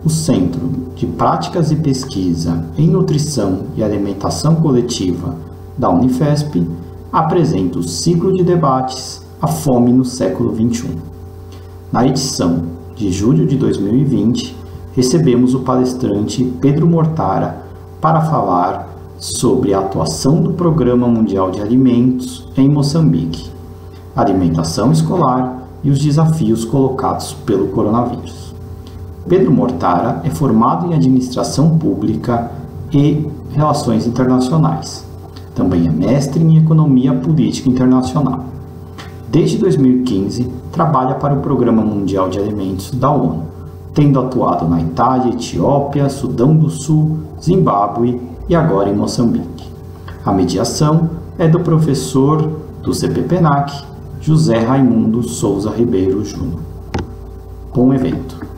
o Centro de Práticas e Pesquisa em Nutrição e Alimentação Coletiva da Unifesp apresenta o ciclo de debates A Fome no Século XXI. Na edição de julho de 2020, recebemos o palestrante Pedro Mortara para falar sobre a atuação do Programa Mundial de Alimentos em Moçambique, alimentação escolar e os desafios colocados pelo coronavírus. Pedro Mortara é formado em Administração Pública e Relações Internacionais. Também é mestre em Economia Política Internacional. Desde 2015, trabalha para o Programa Mundial de Alimentos da ONU, tendo atuado na Itália, Etiópia, Sudão do Sul, Zimbábue e agora em Moçambique. A mediação é do professor do CPPNAC, José Raimundo Souza Ribeiro Júnior. Bom evento.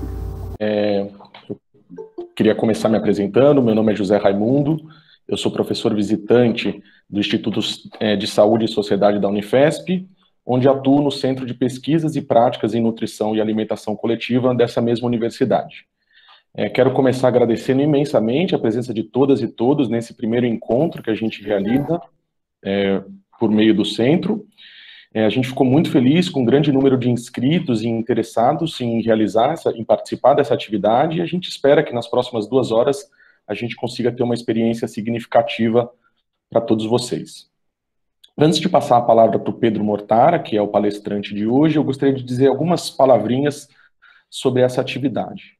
Eu queria começar me apresentando. Meu nome é José Raimundo, eu sou professor visitante do Instituto de Saúde e Sociedade da Unifesp, onde atuo no Centro de Pesquisas e Práticas em Nutrição e Alimentação Coletiva dessa mesma universidade. Quero começar agradecendo imensamente a presença de todas e todos nesse primeiro encontro que a gente realiza por meio do centro. A gente ficou muito feliz com um grande número de inscritos e interessados em em participar dessa atividade, e a gente espera que nas próximas 2 horas a gente consiga ter uma experiência significativa para todos vocês. Antes de passar a palavra para o Pedro Mortara, que é o palestrante de hoje, eu gostaria de dizer algumas palavrinhas sobre essa atividade.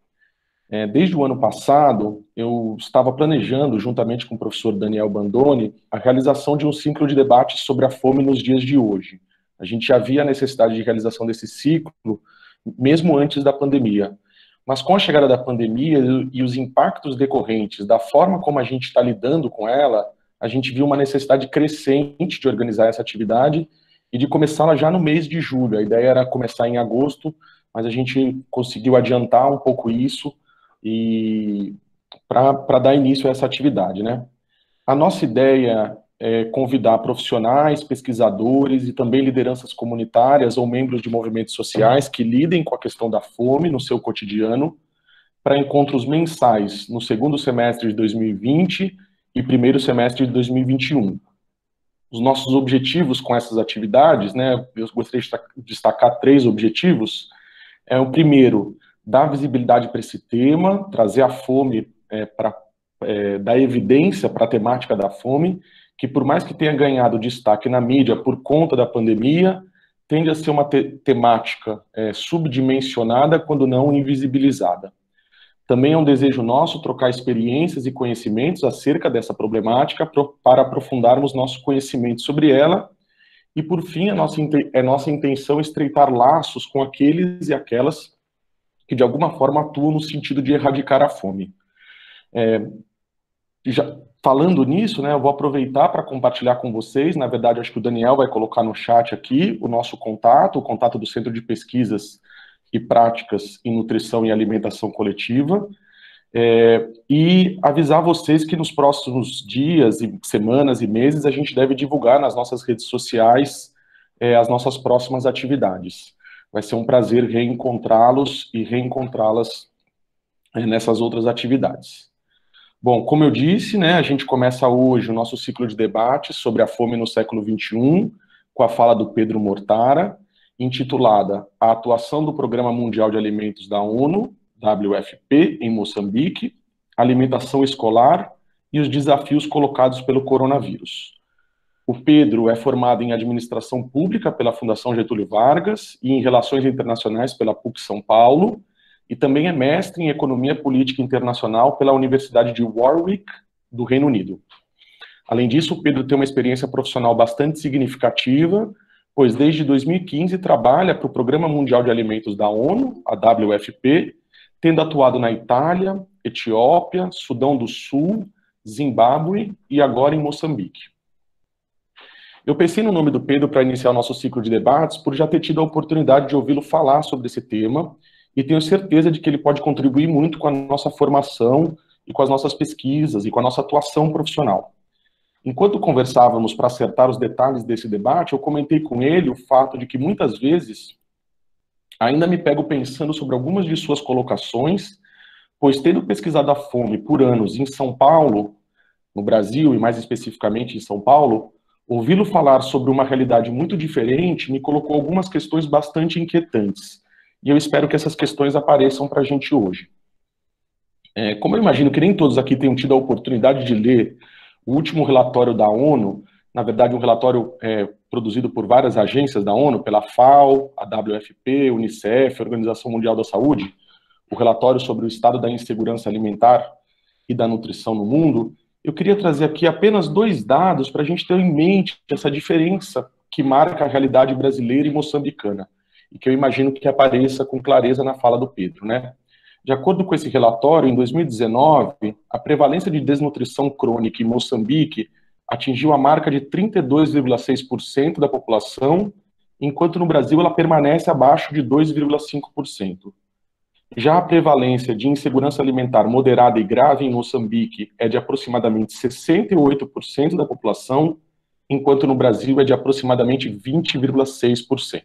Desde o ano passado, eu estava planejando, juntamente com o professor Daniel Bandoni, a realização de um ciclo de debates sobre a fome nos dias de hoje. A gente já via a necessidade de realização desse ciclo, mesmo antes da pandemia. Mas com a chegada da pandemia e os impactos decorrentes da forma como a gente está lidando com ela, a gente viu uma necessidade crescente de organizar essa atividade e de começá-la já no mês de julho. A ideia era começar em agosto, mas a gente conseguiu adiantar um pouco isso e para dar início a essa atividade, né? A nossa ideia é convidar profissionais, pesquisadores e também lideranças comunitárias ou membros de movimentos sociais que lidem com a questão da fome no seu cotidiano para encontros mensais no segundo semestre de 2020 e primeiro semestre de 2021. Os nossos objetivos com essas atividades, né, eu gostaria de destacar 3 objetivos. O primeiro, dar visibilidade para esse tema, trazer a fome dar evidência para a temática da fome, que por mais que tenha ganhado destaque na mídia por conta da pandemia, tende a ser uma temática subdimensionada, quando não invisibilizada. Também é um desejo nosso trocar experiências e conhecimentos acerca dessa problemática para aprofundarmos nosso conhecimento sobre ela e, por fim, nossa intenção estreitar laços com aqueles e aquelas que, de alguma forma, atuam no sentido de erradicar a fome. Já falando nisso, né, eu vou aproveitar para compartilhar com vocês, na verdade, acho que o Daniel vai colocar no chat aqui o nosso contato, o contato do Centro de Pesquisas e Práticas em Nutrição e Alimentação Coletiva, e avisar vocês que nos próximos dias, e semanas e meses, a gente deve divulgar nas nossas redes sociais as nossas próximas atividades. Vai ser um prazer reencontrá-los e reencontrá-las nessas outras atividades. Bom, como eu disse, né, a gente começa hoje o nosso ciclo de debates sobre a fome no século XXI, com a fala do Pedro Mortara, intitulada A Atuação do Programa Mundial de Alimentos da ONU, WFP, em Moçambique, Alimentação Escolar e os Desafios Colocados pelo Coronavírus. O Pedro é formado em Administração Pública pela Fundação Getúlio Vargas e em Relações Internacionais pela PUC São Paulo, e também é mestre em Economia Política Internacional pela Universidade de Warwick, do Reino Unido. Além disso, o Pedro tem uma experiência profissional bastante significativa, pois desde 2015 trabalha para o Programa Mundial de Alimentos da ONU, a WFP, tendo atuado na Itália, Etiópia, Sudão do Sul, Zimbábue e agora em Moçambique. Eu pensei no nome do Pedro para iniciar o nosso ciclo de debates por já ter tido a oportunidade de ouvi-lo falar sobre esse tema, e tenho certeza de que ele pode contribuir muito com a nossa formação e com as nossas pesquisas e com a nossa atuação profissional. Enquanto conversávamos para acertar os detalhes desse debate, eu comentei com ele o fato de que muitas vezes ainda me pego pensando sobre algumas de suas colocações, pois tendo pesquisado a fome por anos em São Paulo, no Brasil, e mais especificamente em São Paulo, ouvi-lo falar sobre uma realidade muito diferente me colocou algumas questões bastante inquietantes. E eu espero que essas questões apareçam para a gente hoje. Como eu imagino que nem todos aqui tenham tido a oportunidade de ler o último relatório da ONU, na verdade um relatório produzido por várias agências da ONU, pela FAO, a WFP, Unicef, Organização Mundial da Saúde, o relatório sobre o estado da insegurança alimentar e da nutrição no mundo, eu queria trazer aqui apenas 2 dados para a gente ter em mente essa diferença que marca a realidade brasileira e moçambicana, e que eu imagino que apareça com clareza na fala do Pedro, né? De acordo com esse relatório, em 2019, a prevalência de desnutrição crônica em Moçambique atingiu a marca de 32,6% da população, enquanto no Brasil ela permanece abaixo de 2,5%. Já a prevalência de insegurança alimentar moderada e grave em Moçambique é de aproximadamente 68% da população, enquanto no Brasil é de aproximadamente 20,6%.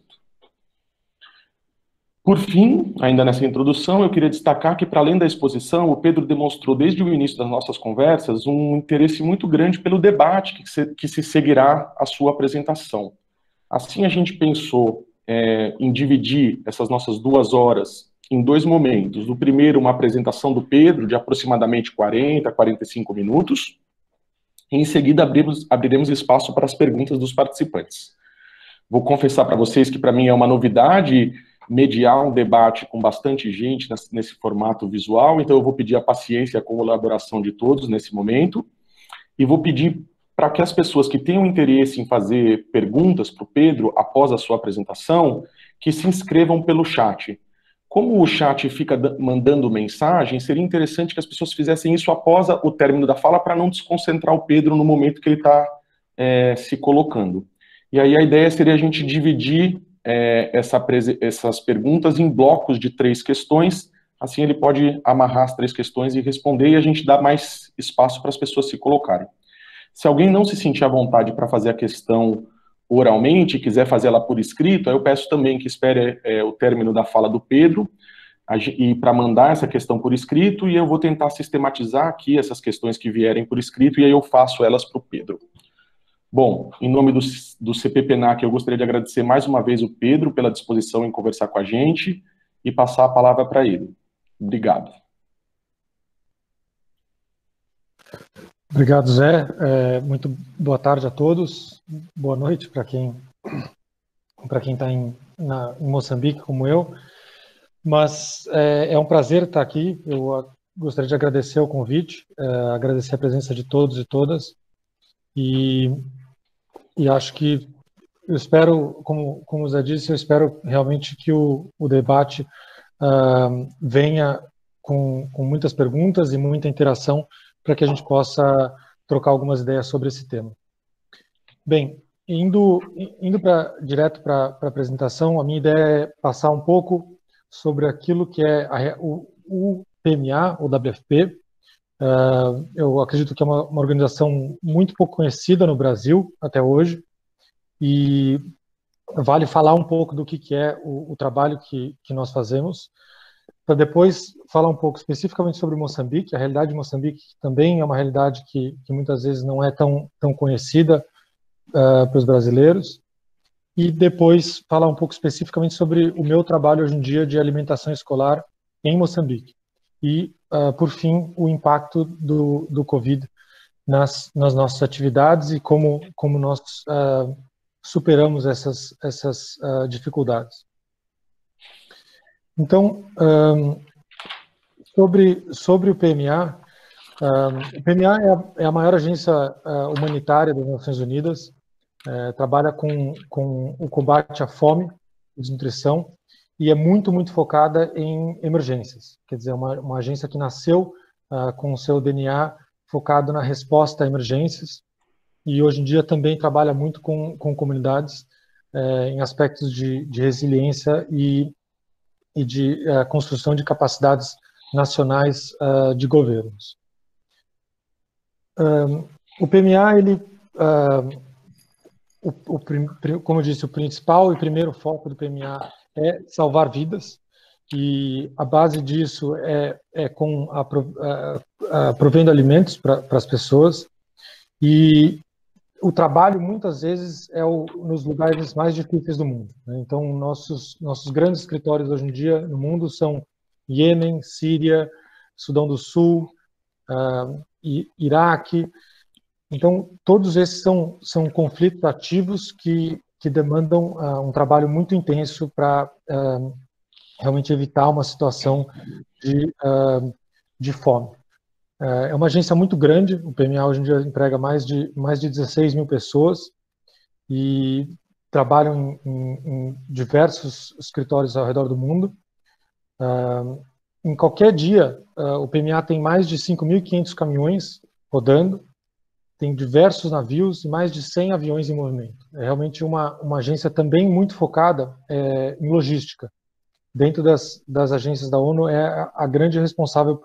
Por fim, ainda nessa introdução, eu queria destacar que, para além da exposição, o Pedro demonstrou desde o início das nossas conversas um interesse muito grande pelo debate que se seguirá à sua apresentação. Assim, a gente pensou em dividir essas nossas 2 horas em 2 momentos. No primeiro, uma apresentação do Pedro, de aproximadamente 40 a 45 minutos. E, em seguida, abriremos espaço para as perguntas dos participantes. Vou confessar para vocês que, para mim, é uma novidade mediar um debate com bastante gente nesse formato visual, então eu vou pedir a paciência e a colaboração de todos nesse momento, e vou pedir para que as pessoas que tenham interesse em fazer perguntas para o Pedro após a sua apresentação, que se inscrevam pelo chat. Como o chat fica mandando mensagem, seria interessante que as pessoas fizessem isso após o término da fala, para não desconcentrar o Pedro no momento que ele está se colocando. E aí a ideia seria a gente dividir essas perguntas em blocos de 3 questões, assim ele pode amarrar as 3 questões e responder, e a gente dá mais espaço para as pessoas se colocarem. Se alguém não se sentir à vontade para fazer a questão oralmente, quiser fazê-la por escrito, aí eu peço também que espere o término da fala do Pedro, e para mandar essa questão por escrito, e eu vou tentar sistematizar aqui essas questões que vierem por escrito, e aí eu faço elas para o Pedro. Bom, em nome do CPPNAC, eu gostaria de agradecer mais uma vez o Pedro pela disposição em conversar com a gente e passar a palavra para ele. Obrigado. Obrigado, Zé. Muito boa tarde a todos. Boa noite para quem está em Moçambique, como eu. Mas é um prazer estar aqui. Eu gostaria de agradecer o convite, agradecer a presença de todos e todas. E acho que eu espero, como o Zé disse, eu espero realmente que o debate venha com muitas perguntas e muita interação para que a gente possa trocar algumas ideias sobre esse tema. Bem, indo direto para a apresentação, a minha ideia é passar um pouco sobre aquilo que é o PMA, o WFP. Eu acredito que é uma organização muito pouco conhecida no Brasil até hoje, e vale falar um pouco do que é o trabalho que nós fazemos, para depois falar um pouco especificamente sobre Moçambique. A realidade de Moçambique também é uma realidade que muitas vezes não é tão conhecida para os brasileiros, e depois falar um pouco especificamente sobre o meu trabalho hoje em dia de alimentação escolar em Moçambique. E, por fim, o impacto do Covid nas nossas atividades e como nós superamos essas dificuldades. Então, sobre o PMA, o PMA é a maior agência humanitária das Nações Unidas, trabalha com o combate à fome e desnutrição, e é muito focada em emergências. Quer dizer, uma agência que nasceu com o seu DNA focado na resposta a emergências, e hoje em dia também trabalha muito com comunidades em aspectos de resiliência e de construção de capacidades nacionais de governos. O PMA, como eu disse, o principal e primeiro foco do PMA é salvar vidas. e a base disso com provendo alimentos para as pessoas, e o trabalho muitas vezes nos lugares mais difíceis do mundo, né? Então nossos grandes escritórios hoje em dia no mundo são Iêmen, Síria, Sudão do Sul, Iraque. Então todos esses são conflitos ativos que demandam um trabalho muito intenso para realmente evitar uma situação de fome. É uma agência muito grande, o PMA hoje em dia emprega mais de 16 mil pessoas e trabalham em diversos escritórios ao redor do mundo. Em qualquer dia, o PMA tem mais de 5.500 caminhões rodando, tem diversos navios e mais de 100 aviões em movimento. É realmente uma agência também muito focada em logística. Dentro das agências da ONU, é a grande responsável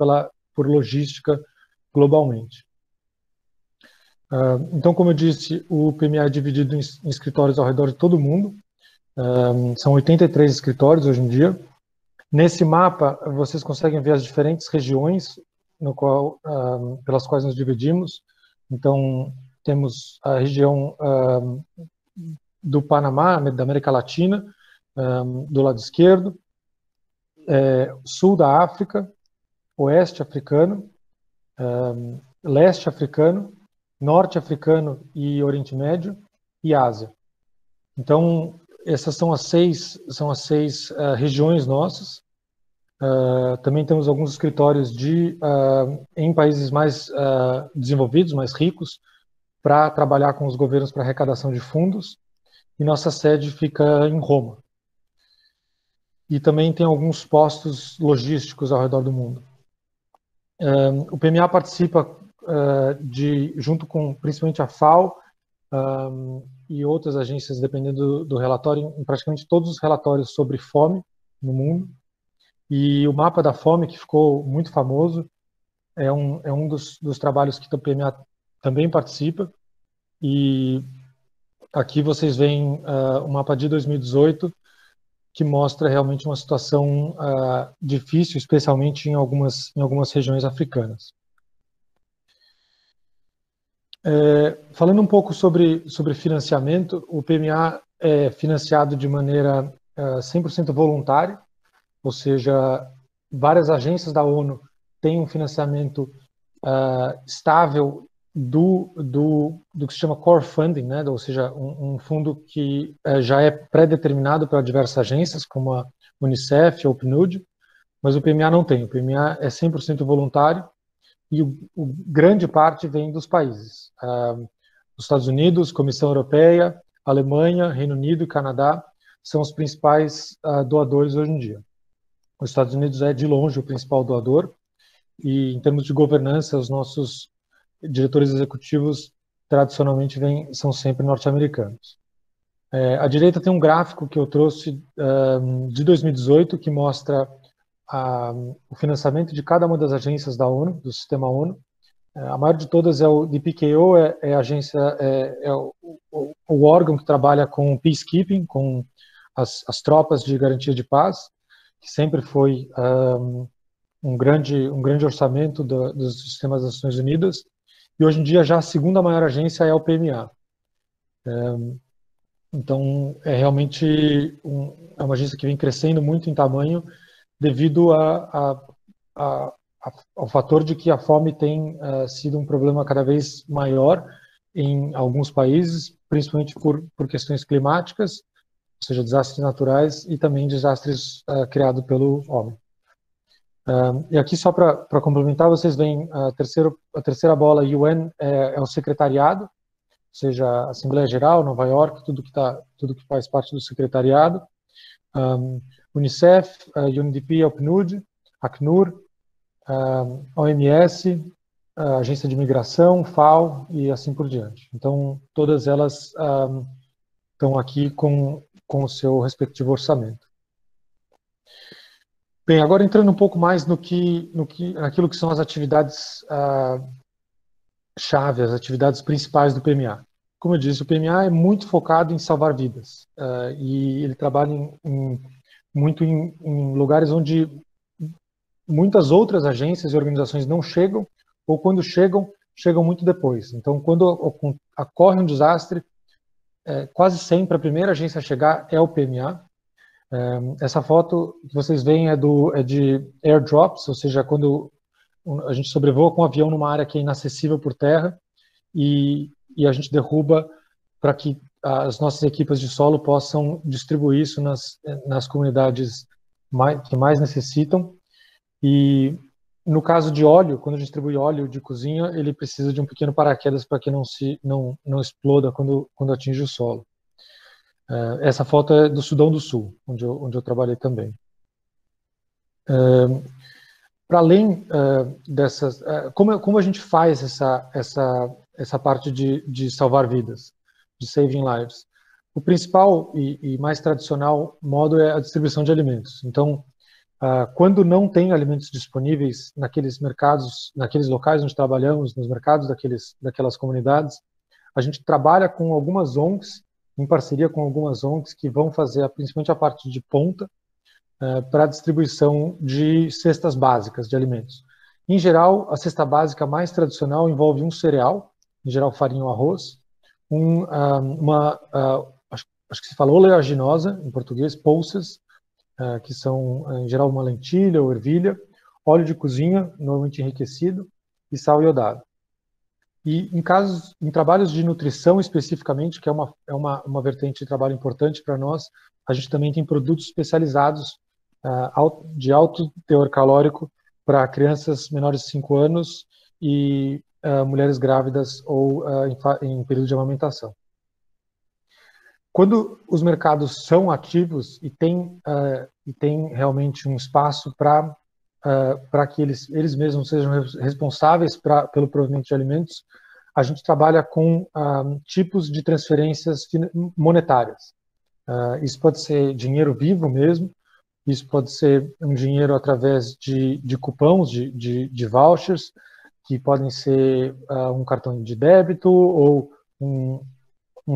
por logística globalmente. Então, como eu disse, o PMA é dividido em escritórios ao redor de todo o mundo. São 83 escritórios hoje em dia. Nesse mapa, vocês conseguem ver as diferentes regiões pelas quais nos dividimos. Então, temos a região do Panamá, da América Latina, do lado esquerdo, sul da África, oeste africano, leste africano, norte africano e Oriente Médio, e Ásia. Então, essas são as seis regiões nossas. Também temos alguns escritórios em países mais desenvolvidos, mais ricos, para trabalhar com os governos para arrecadação de fundos, e nossa sede fica em Roma. E também tem alguns postos logísticos ao redor do mundo. O PMA participa junto com principalmente a FAO e outras agências, dependendo do relatório, em praticamente todos os relatórios sobre fome no mundo. E o mapa da fome, que ficou muito famoso, é um dos trabalhos que o PMA também participa. E aqui vocês veem o mapa de 2018, que mostra realmente uma situação difícil, especialmente em algumas regiões africanas. Falando um pouco sobre financiamento, o PMA é financiado de maneira 100% voluntária, ou seja, várias agências da ONU têm um financiamento estável do que se chama core funding, né? Ou seja, um fundo que já é pré-determinado para diversas agências, como a Unicef ou o PNUD, mas o PMA não tem. O PMA é 100% voluntário e grande parte vem dos países. Os Estados Unidos, Comissão Europeia, Alemanha, Reino Unido e Canadá são os principais doadores hoje em dia. Os Estados Unidos é, de longe, o principal doador, e em termos de governança, os nossos diretores executivos tradicionalmente são sempre norte-americanos. À direita tem um gráfico que eu trouxe de 2018 que mostra o financiamento de cada uma das agências da ONU, do sistema ONU. A maior de todas é o DPKO, a agência, o órgão que trabalha com peacekeeping, com as tropas de garantia de paz, que sempre foi um grande orçamento dos sistemas das Nações Unidas. E hoje em dia já a segunda maior agência é o PMA. Então é realmente uma agência que vem crescendo muito em tamanho devido ao fator de que a fome tem sido um problema cada vez maior em alguns países, principalmente por questões climáticas, ou seja, desastres naturais e também desastres criados pelo homem. E aqui, só para complementar, vocês veem a terceira bola, UN, é o secretariado, ou seja, a Assembleia Geral, Nova York, tudo que faz parte do secretariado. Unicef, UNDP, a PNUD, a ACNUR, a OMS, a Agência de Migração, FAO e assim por diante. Então, todas elas estão aqui com o seu respectivo orçamento. Bem, agora entrando um pouco mais naquilo que são as atividades chave, as atividades principais do PMA. Como eu disse, o PMA é muito focado em salvar vidas e ele trabalha em muito em lugares onde muitas outras agências e organizações não chegam, ou quando chegam, chegam muito depois. Então, quando ocorre um desastre, quase sempre a primeira agência a chegar é o PMA. Essa foto que vocês veem é de airdrops, ou seja, quando a gente sobrevoa com um avião numa área que é inacessível por terra e a gente derruba para que as nossas equipes de solo possam distribuir isso nas comunidades que mais necessitam. E no caso de óleo, quando a gente distribui óleo de cozinha, ele precisa de um pequeno paraquedas para que não exploda quando atinge o solo. Essa foto é do Sudão do Sul, onde eu trabalhei também. Para além dessas, como a gente faz essa parte de salvar vidas, de saving lives? O principal e mais tradicional modo é a distribuição de alimentos. Então, quando não tem alimentos disponíveis naqueles mercados, naqueles locais onde trabalhamos, nos mercados daquelas comunidades, a gente trabalha com algumas ONGs, em parceria com algumas ONGs, que vão fazer principalmente a parte de ponta para a distribuição de cestas básicas de alimentos. Em geral, a cesta básica mais tradicional envolve um cereal, em geral farinha ou arroz, acho que se fala oleaginosa, em português, pulses, que são, em geral, uma lentilha ou ervilha, óleo de cozinha, normalmente enriquecido, e sal iodado. E em trabalhos de nutrição especificamente, que é uma vertente de trabalho importante para nós, a gente também tem produtos especializados de alto teor calórico para crianças menores de 5 anos e mulheres grávidas ou em período de amamentação. Quando os mercados são ativos e tem realmente um espaço para que eles mesmos sejam responsáveis pelo provimento de alimentos, a gente trabalha com tipos de transferências monetárias. Isso pode ser dinheiro vivo mesmo, isso pode ser um dinheiro através de cupons, de vouchers, que podem ser um cartão de débito ou um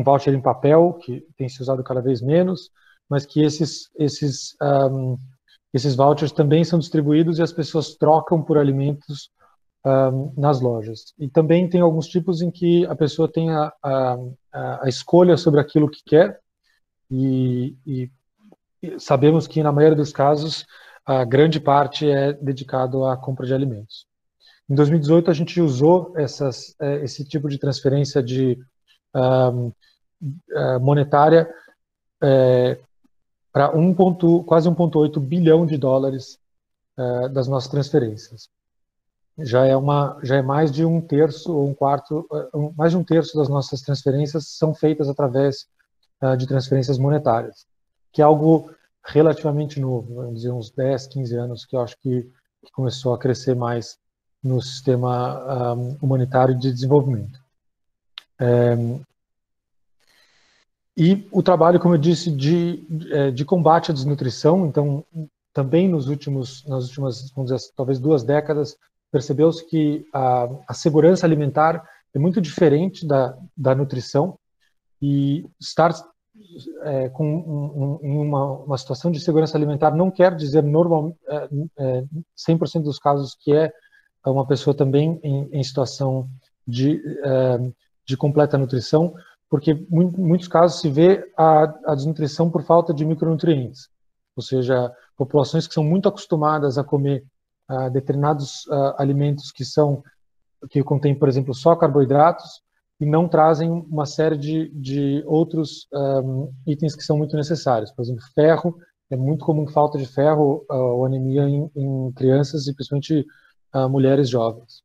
voucher em papel, que tem se usado cada vez menos, mas que esses vouchers também são distribuídos e as pessoas trocam por alimentos nas lojas. E também tem alguns tipos em que a pessoa tem a escolha sobre aquilo que quer e sabemos que, na maioria dos casos, a grande parte é dedicado à compra de alimentos. Em 2018, a gente usou esse tipo de transferência monetária para quase 1,8 bilhão de dólares das nossas transferências. Já é mais de um terço ou um quarto, mais de um terço das nossas transferências são feitas através de transferências monetárias, que é algo relativamente novo, vamos dizer uns 10, 15 anos, que eu acho que começou a crescer mais no sistema humanitário de desenvolvimento. E o trabalho, como eu disse, de combate à desnutrição, então, também nas últimas, vamos dizer, talvez 2 décadas, percebeu-se que a segurança alimentar é muito diferente da nutrição, e estar em uma situação de segurança alimentar não quer dizer 100% dos casos que é uma pessoa também em situação de completa nutrição, porque em muitos casos se vê a desnutrição por falta de micronutrientes, ou seja, populações que são muito acostumadas a comer determinados alimentos que contêm, por exemplo, só carboidratos e não trazem uma série de outros itens que são muito necessários. Por exemplo, ferro, é muito comum falta de ferro ou anemia em crianças e principalmente mulheres jovens.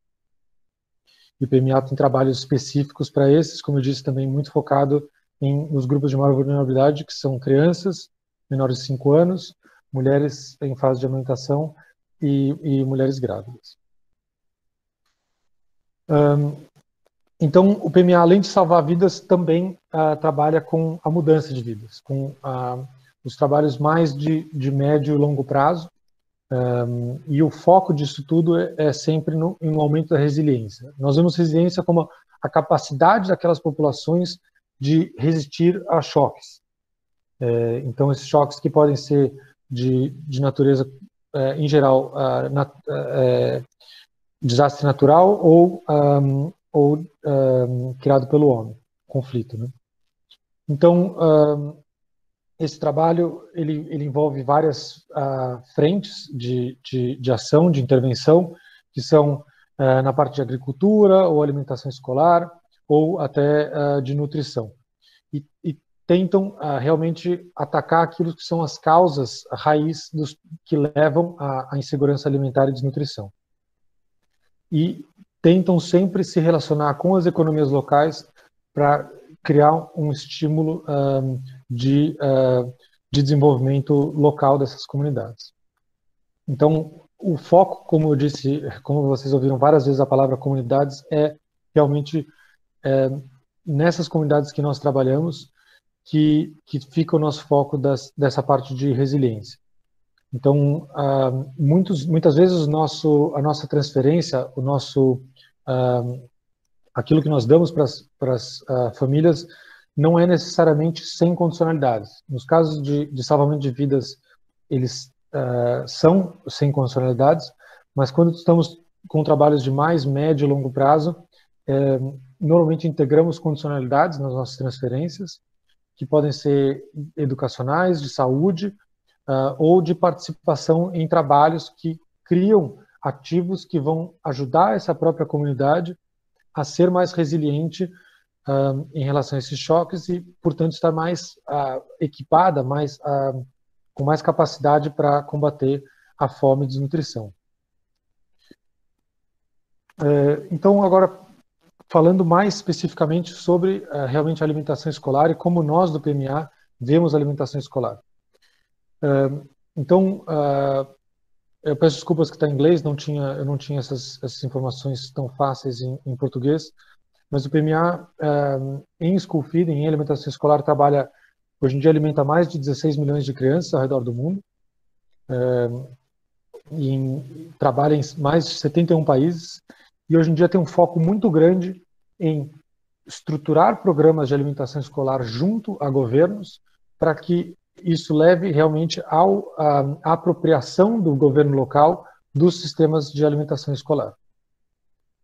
E o PMA tem trabalhos específicos para esses, como eu disse, também muito focado nos grupos de maior vulnerabilidade, que são crianças menores de 5 anos, mulheres em fase de amamentação e mulheres grávidas. Então, o PMA, além de salvar vidas, também trabalha com a mudança de vidas, com os trabalhos mais de médio e longo prazo, e o foco disso tudo é sempre no aumento da resiliência. Nós vemos resiliência como a capacidade daquelas populações de resistir a choques. Então, esses choques que podem ser de natureza, em geral, desastre natural ou criado pelo homem, conflito, né? Então, esse trabalho ele envolve várias frentes de ação, de intervenção, que são na parte de agricultura ou alimentação escolar, ou até de nutrição. E tentam realmente atacar aquilo que são as causas, a raiz que levam à insegurança alimentar e desnutrição. E tentam sempre se relacionar com as economias locais para criar um estímulo de desenvolvimento local dessas comunidades. Então, o foco, como eu disse, como vocês ouviram várias vezes a palavra comunidades, é realmente nessas comunidades que nós trabalhamos que fica o nosso foco dessa parte de resiliência. Então, muitas vezes a nossa transferência, aquilo que nós damos para as famílias não é necessariamente sem condicionalidades. Nos casos de salvamento de vidas, eles são sem condicionalidades, mas quando estamos com trabalhos de mais, médio e longo prazo, normalmente integramos condicionalidades nas nossas transferências, que podem ser educacionais, de saúde, ou de participação em trabalhos que criam ativos que vão ajudar essa própria comunidade a ser mais resiliente em relação a esses choques e, portanto, estar mais equipada, com mais capacidade para combater a fome e desnutrição. Então, agora, falando mais especificamente sobre realmente a alimentação escolar e como nós do PMA vemos a alimentação escolar. Então, eu peço desculpas que está em inglês, eu não tinha essas informações tão fáceis em português, mas o PMA, em School Feeding, em alimentação escolar, hoje em dia alimenta mais de 16 milhões de crianças ao redor do mundo, trabalha em mais de 71 países, e hoje em dia tem um foco muito grande em estruturar programas de alimentação escolar junto a governos, para que isso leve realmente à apropriação do governo local dos sistemas de alimentação escolar.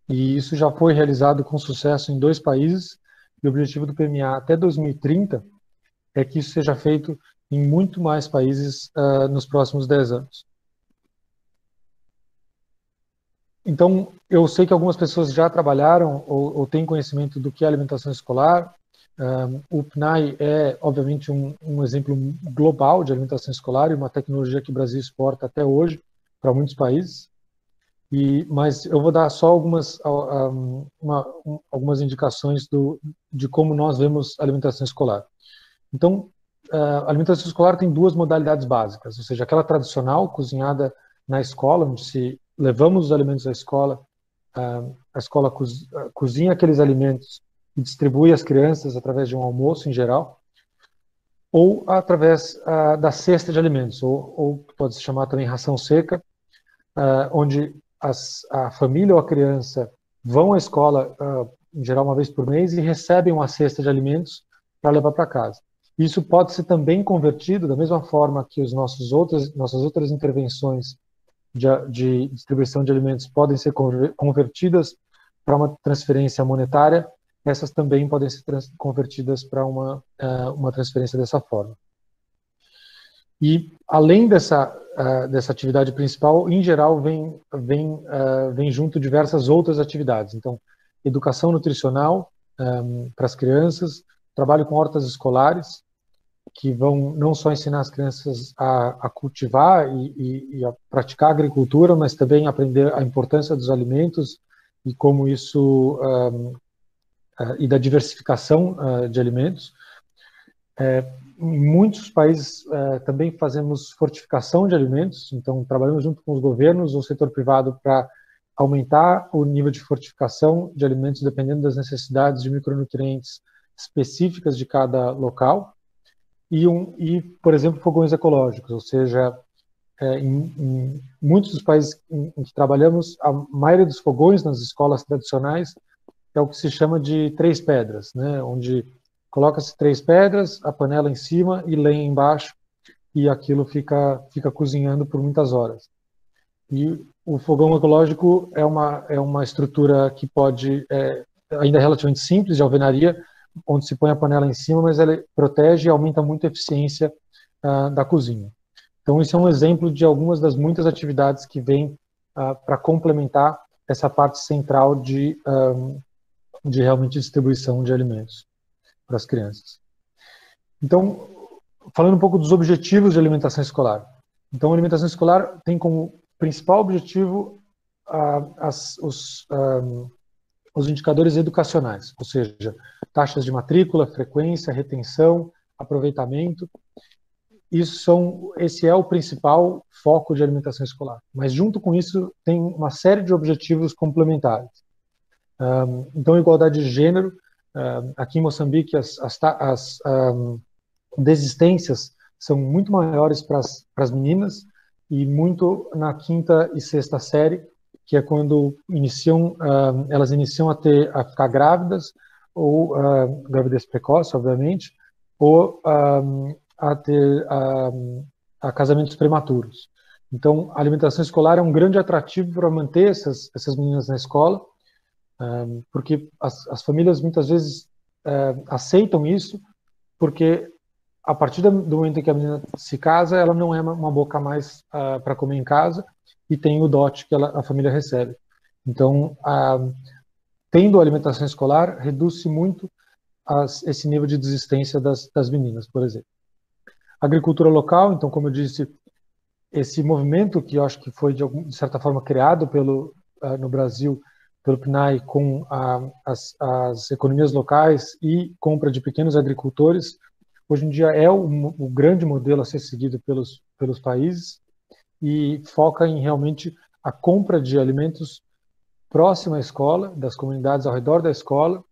E isso já foi realizado com sucesso em 2 países, e o objetivo do PMA até 2030 é que isso seja feito em muito mais países nos próximos 10 anos. Então, eu sei que algumas pessoas já trabalharam ou têm conhecimento do que é alimentação escolar. O PNAE é, obviamente, um exemplo global de alimentação escolar e uma tecnologia que o Brasil exporta até hoje para muitos países. Mas eu vou dar só algumas indicações de como nós vemos a alimentação escolar. Então, a alimentação escolar tem 2 modalidades básicas, ou seja, aquela tradicional, cozinhada na escola, onde levamos os alimentos à escola, a escola cozinha aqueles alimentos e distribui às crianças através de um almoço em geral, ou através da cesta de alimentos, ou pode se chamar também ração seca, onde a família ou a criança vão à escola, em geral uma vez por mês, e recebem uma cesta de alimentos para levar para casa. Isso pode ser também convertido, da mesma forma que nossas outras intervenções de distribuição de alimentos podem ser convertidas para uma transferência monetária, essas também podem ser convertidas para uma transferência dessa forma. E, além dessa atividade principal, em geral, vem junto diversas outras atividades. Então, educação nutricional para as crianças, trabalho com hortas escolares, que vão não só ensinar as crianças a cultivar e a praticar agricultura, mas também aprender a importância dos alimentos e como isso e da diversificação de alimentos. Em muitos países também fazemos fortificação de alimentos, então trabalhamos junto com os governos ou o setor privado para aumentar o nível de fortificação de alimentos dependendo das necessidades de micronutrientes específicas de cada local. E, por exemplo, fogões ecológicos, ou seja, em muitos dos países em que trabalhamos, a maioria dos fogões nas escolas tradicionais é o que se chama de 3 pedras, né? Onde coloca-se 3 pedras, a panela em cima e lenha embaixo, e aquilo fica cozinhando por muitas horas. E o fogão ecológico é uma estrutura que pode, ainda relativamente simples, de alvenaria, onde se põe a panela em cima, mas ela protege e aumenta muito a eficiência da cozinha. Então, isso é um exemplo de algumas das muitas atividades que vêm para complementar essa parte central de realmente distribuição de alimentos para as crianças. Então, falando um pouco dos objetivos de alimentação escolar. Então, a alimentação escolar tem como principal objetivo os indicadores educacionais, ou seja, taxas de matrícula, frequência, retenção, aproveitamento. Esse é o principal foco de alimentação escolar. Mas, junto com isso, tem uma série de objetivos complementares. Então, igualdade de gênero. Aqui em Moçambique, as desistências são muito maiores para as meninas, e muito na 5ª e 6ª série, que é quando elas iniciam a ficar grávidas, ou gravidez precoce, obviamente, ou a ter casamentos prematuros. Então, a alimentação escolar é um grande atrativo para manter essas meninas na escola, porque as famílias muitas vezes aceitam isso, porque a partir do momento em que a menina se casa, ela não é uma boca mais para comer em casa, e tem o dote que a família recebe. Então, tendo a alimentação escolar, reduz-se muito esse nível de desistência das meninas, por exemplo. Agricultura local, então, como eu disse, esse movimento que eu acho que foi, de certa forma, criado no Brasil, pelo PNAE, com as economias locais e compra de pequenos agricultores, hoje em dia é o grande modelo a ser seguido pelos países, e foca em realmente a compra de alimentos próximo à escola, das comunidades ao redor da escola,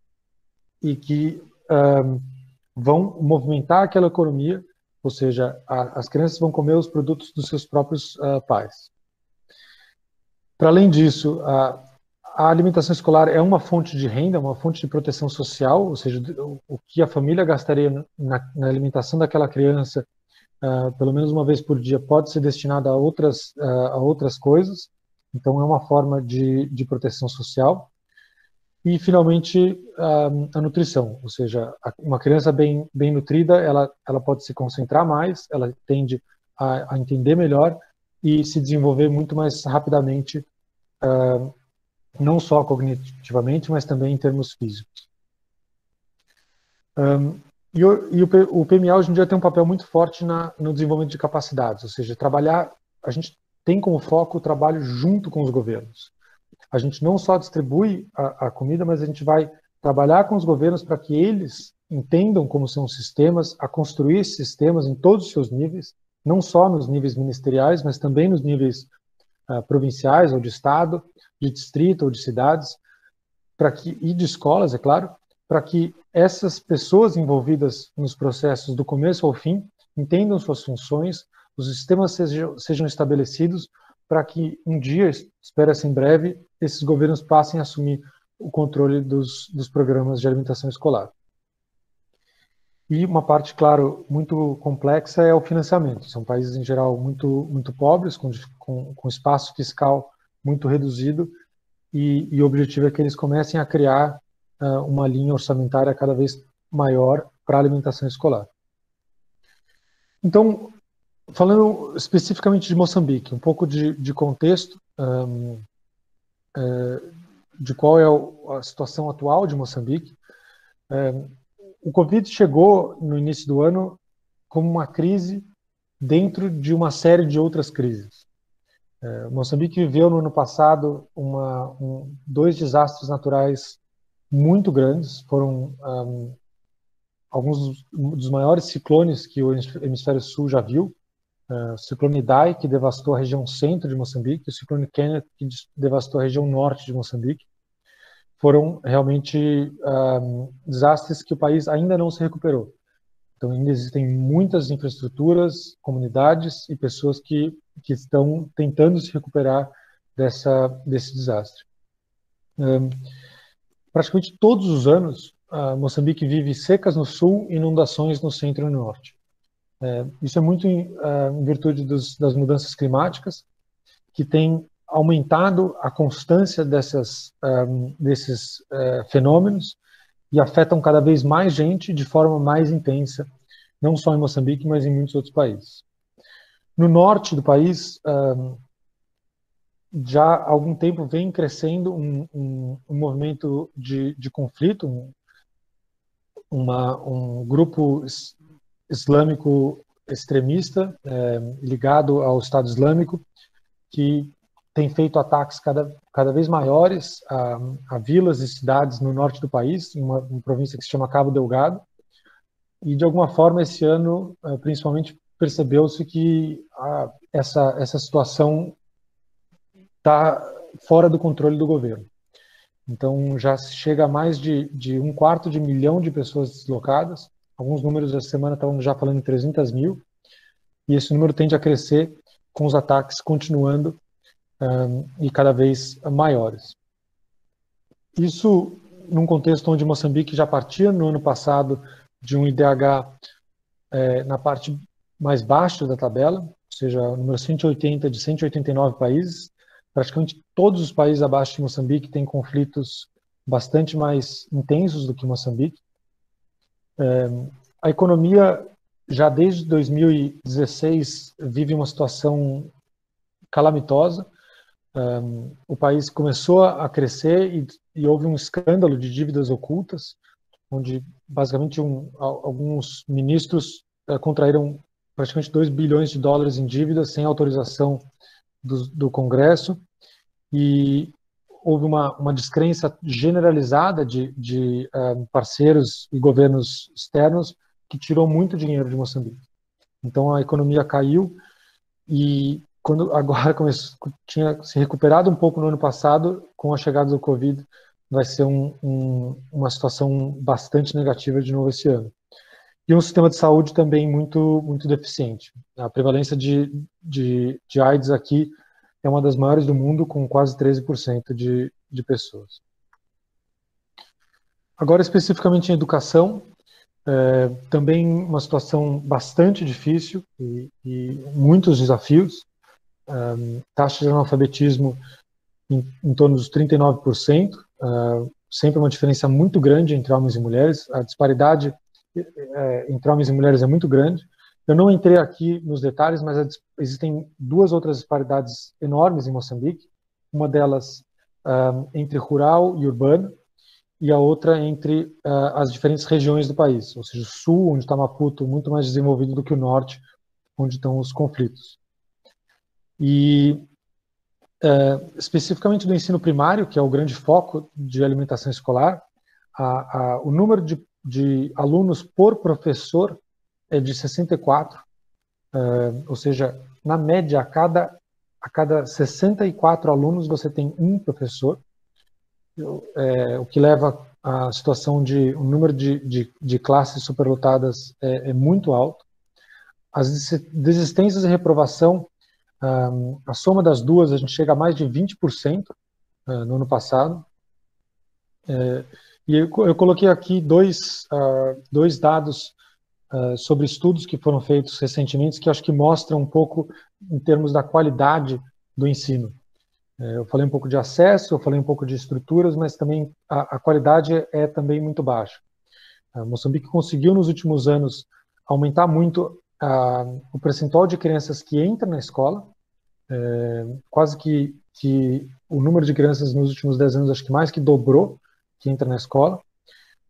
e que vão movimentar aquela economia, ou seja, as crianças vão comer os produtos dos seus próprios pais. Para além disso, a alimentação escolar é uma fonte de renda, uma fonte de proteção social, ou seja, o que a família gastaria na alimentação daquela criança, pelo menos uma vez por dia, pode ser destinado a outras coisas. Então, é uma forma de proteção social. E, finalmente, a nutrição, ou seja, uma criança bem nutrida, ela pode se concentrar mais, ela tende a entender melhor e se desenvolver muito mais rapidamente, não só cognitivamente, mas também em termos físicos. E o PMA hoje em dia tem um papel muito forte no desenvolvimento de capacidades, ou seja, a gente tem como foco o trabalho junto com os governos. A gente não só distribui a comida, mas a gente vai trabalhar com os governos para que eles entendam como são os sistemas, a construir esses sistemas em todos os seus níveis, não só nos níveis ministeriais, mas também nos níveis provinciais ou de estado, de distrito ou de cidades, e de escolas, é claro, para que essas pessoas envolvidas nos processos do começo ao fim entendam suas funções, os sistemas sejam estabelecidos para que um dia, espera-se em breve, esses governos passem a assumir o controle dos programas de alimentação escolar. E uma parte, claro, muito complexa é o financiamento. São países, em geral, muito pobres, com espaço fiscal muito reduzido, e o objetivo é que eles comecem a criar uma linha orçamentária cada vez maior para a alimentação escolar. Então, falando especificamente de Moçambique, um pouco de contexto de qual é a situação atual de Moçambique. O Covid chegou no início do ano como uma crise dentro de uma série de outras crises. Moçambique viveu no ano passado dois desastres naturais muito grandes. Foram alguns dos maiores ciclones que o hemisfério sul já viu. O ciclone Idai, que devastou a região centro de Moçambique, o ciclone Kenneth, que devastou a região norte de Moçambique. Foram realmente desastres que o país ainda não se recuperou. Então, ainda existem muitas infraestruturas, comunidades e pessoas que estão tentando se recuperar desse desastre. Praticamente todos os anos, Moçambique vive secas no sul e inundações no centro e no norte. Isso é muito em virtude das mudanças climáticas, que tem aumentado a constância desses fenômenos e afetam cada vez mais gente de forma mais intensa, não só em Moçambique, mas em muitos outros países. No norte do país, já há algum tempo vem crescendo um movimento de conflito, um grupo islâmico extremista ligado ao Estado Islâmico, que tem feito ataques cada vez maiores a vilas e cidades no norte do país, em uma província que se chama Cabo Delgado. E, de alguma forma, esse ano, principalmente, percebeu-se que essa situação está fora do controle do governo. Então, já chega a mais de 1/4 de milhão de pessoas deslocadas. Alguns números essa semana estavam já falando em 300 mil. E esse número tende a crescer com os ataques continuando e cada vez maiores. Isso num contexto onde Moçambique já partia no ano passado de um IDH na parte mais baixa da tabela, ou seja, o número 180 de 189 países. Praticamente todos os países abaixo de Moçambique têm conflitos bastante mais intensos do que Moçambique. A economia, já desde 2016, vive uma situação calamitosa. O país começou a crescer e houve um escândalo de dívidas ocultas, onde basicamente alguns ministros contraíram praticamente 2 bilhões de dólares em dívidas sem autorização do Congresso, e houve uma descrença generalizada de parceiros e governos externos que tirou muito dinheiro de Moçambique. Então a economia caiu, e quando agora tinha se recuperado um pouco no ano passado, com a chegada do Covid, vai ser uma situação bastante negativa de novo esse ano. E um sistema de saúde também muito, muito deficiente. A prevalência de AIDS aqui é uma das maiores do mundo, com quase 13% de pessoas. Agora, especificamente em educação, também uma situação bastante difícil e muitos desafios. Taxa de analfabetismo em torno dos 39%, sempre uma diferença muito grande entre homens e mulheres. A disparidade entre homens e mulheres é muito grande. Eu não entrei aqui nos detalhes, mas existem 2 outras disparidades enormes em Moçambique. Uma delas entre rural e urbano, e a outra entre as diferentes regiões do país, ou seja, o sul, onde está Maputo, muito mais desenvolvido do que o norte, onde estão os conflitos. E especificamente do ensino primário, que é o grande foco de alimentação escolar, o número de alunos por professor é de 64, ou seja, na média, a cada 64 alunos você tem um professor, o que leva à situação de o número de classes superlotadas é muito alto. As desistências e reprovação, a soma das duas, a gente chega a mais de 20% no ano passado. E eu coloquei aqui dois dados sobre estudos que foram feitos recentemente, que acho que mostram um pouco em termos da qualidade do ensino. Eu falei um pouco de acesso, eu falei um pouco de estruturas, mas também a qualidade é também muito baixa. Moçambique conseguiu nos últimos anos aumentar muito o percentual de crianças que entram na escola, quase que o número de crianças nos últimos 10 anos acho que mais que dobrou que entra na escola,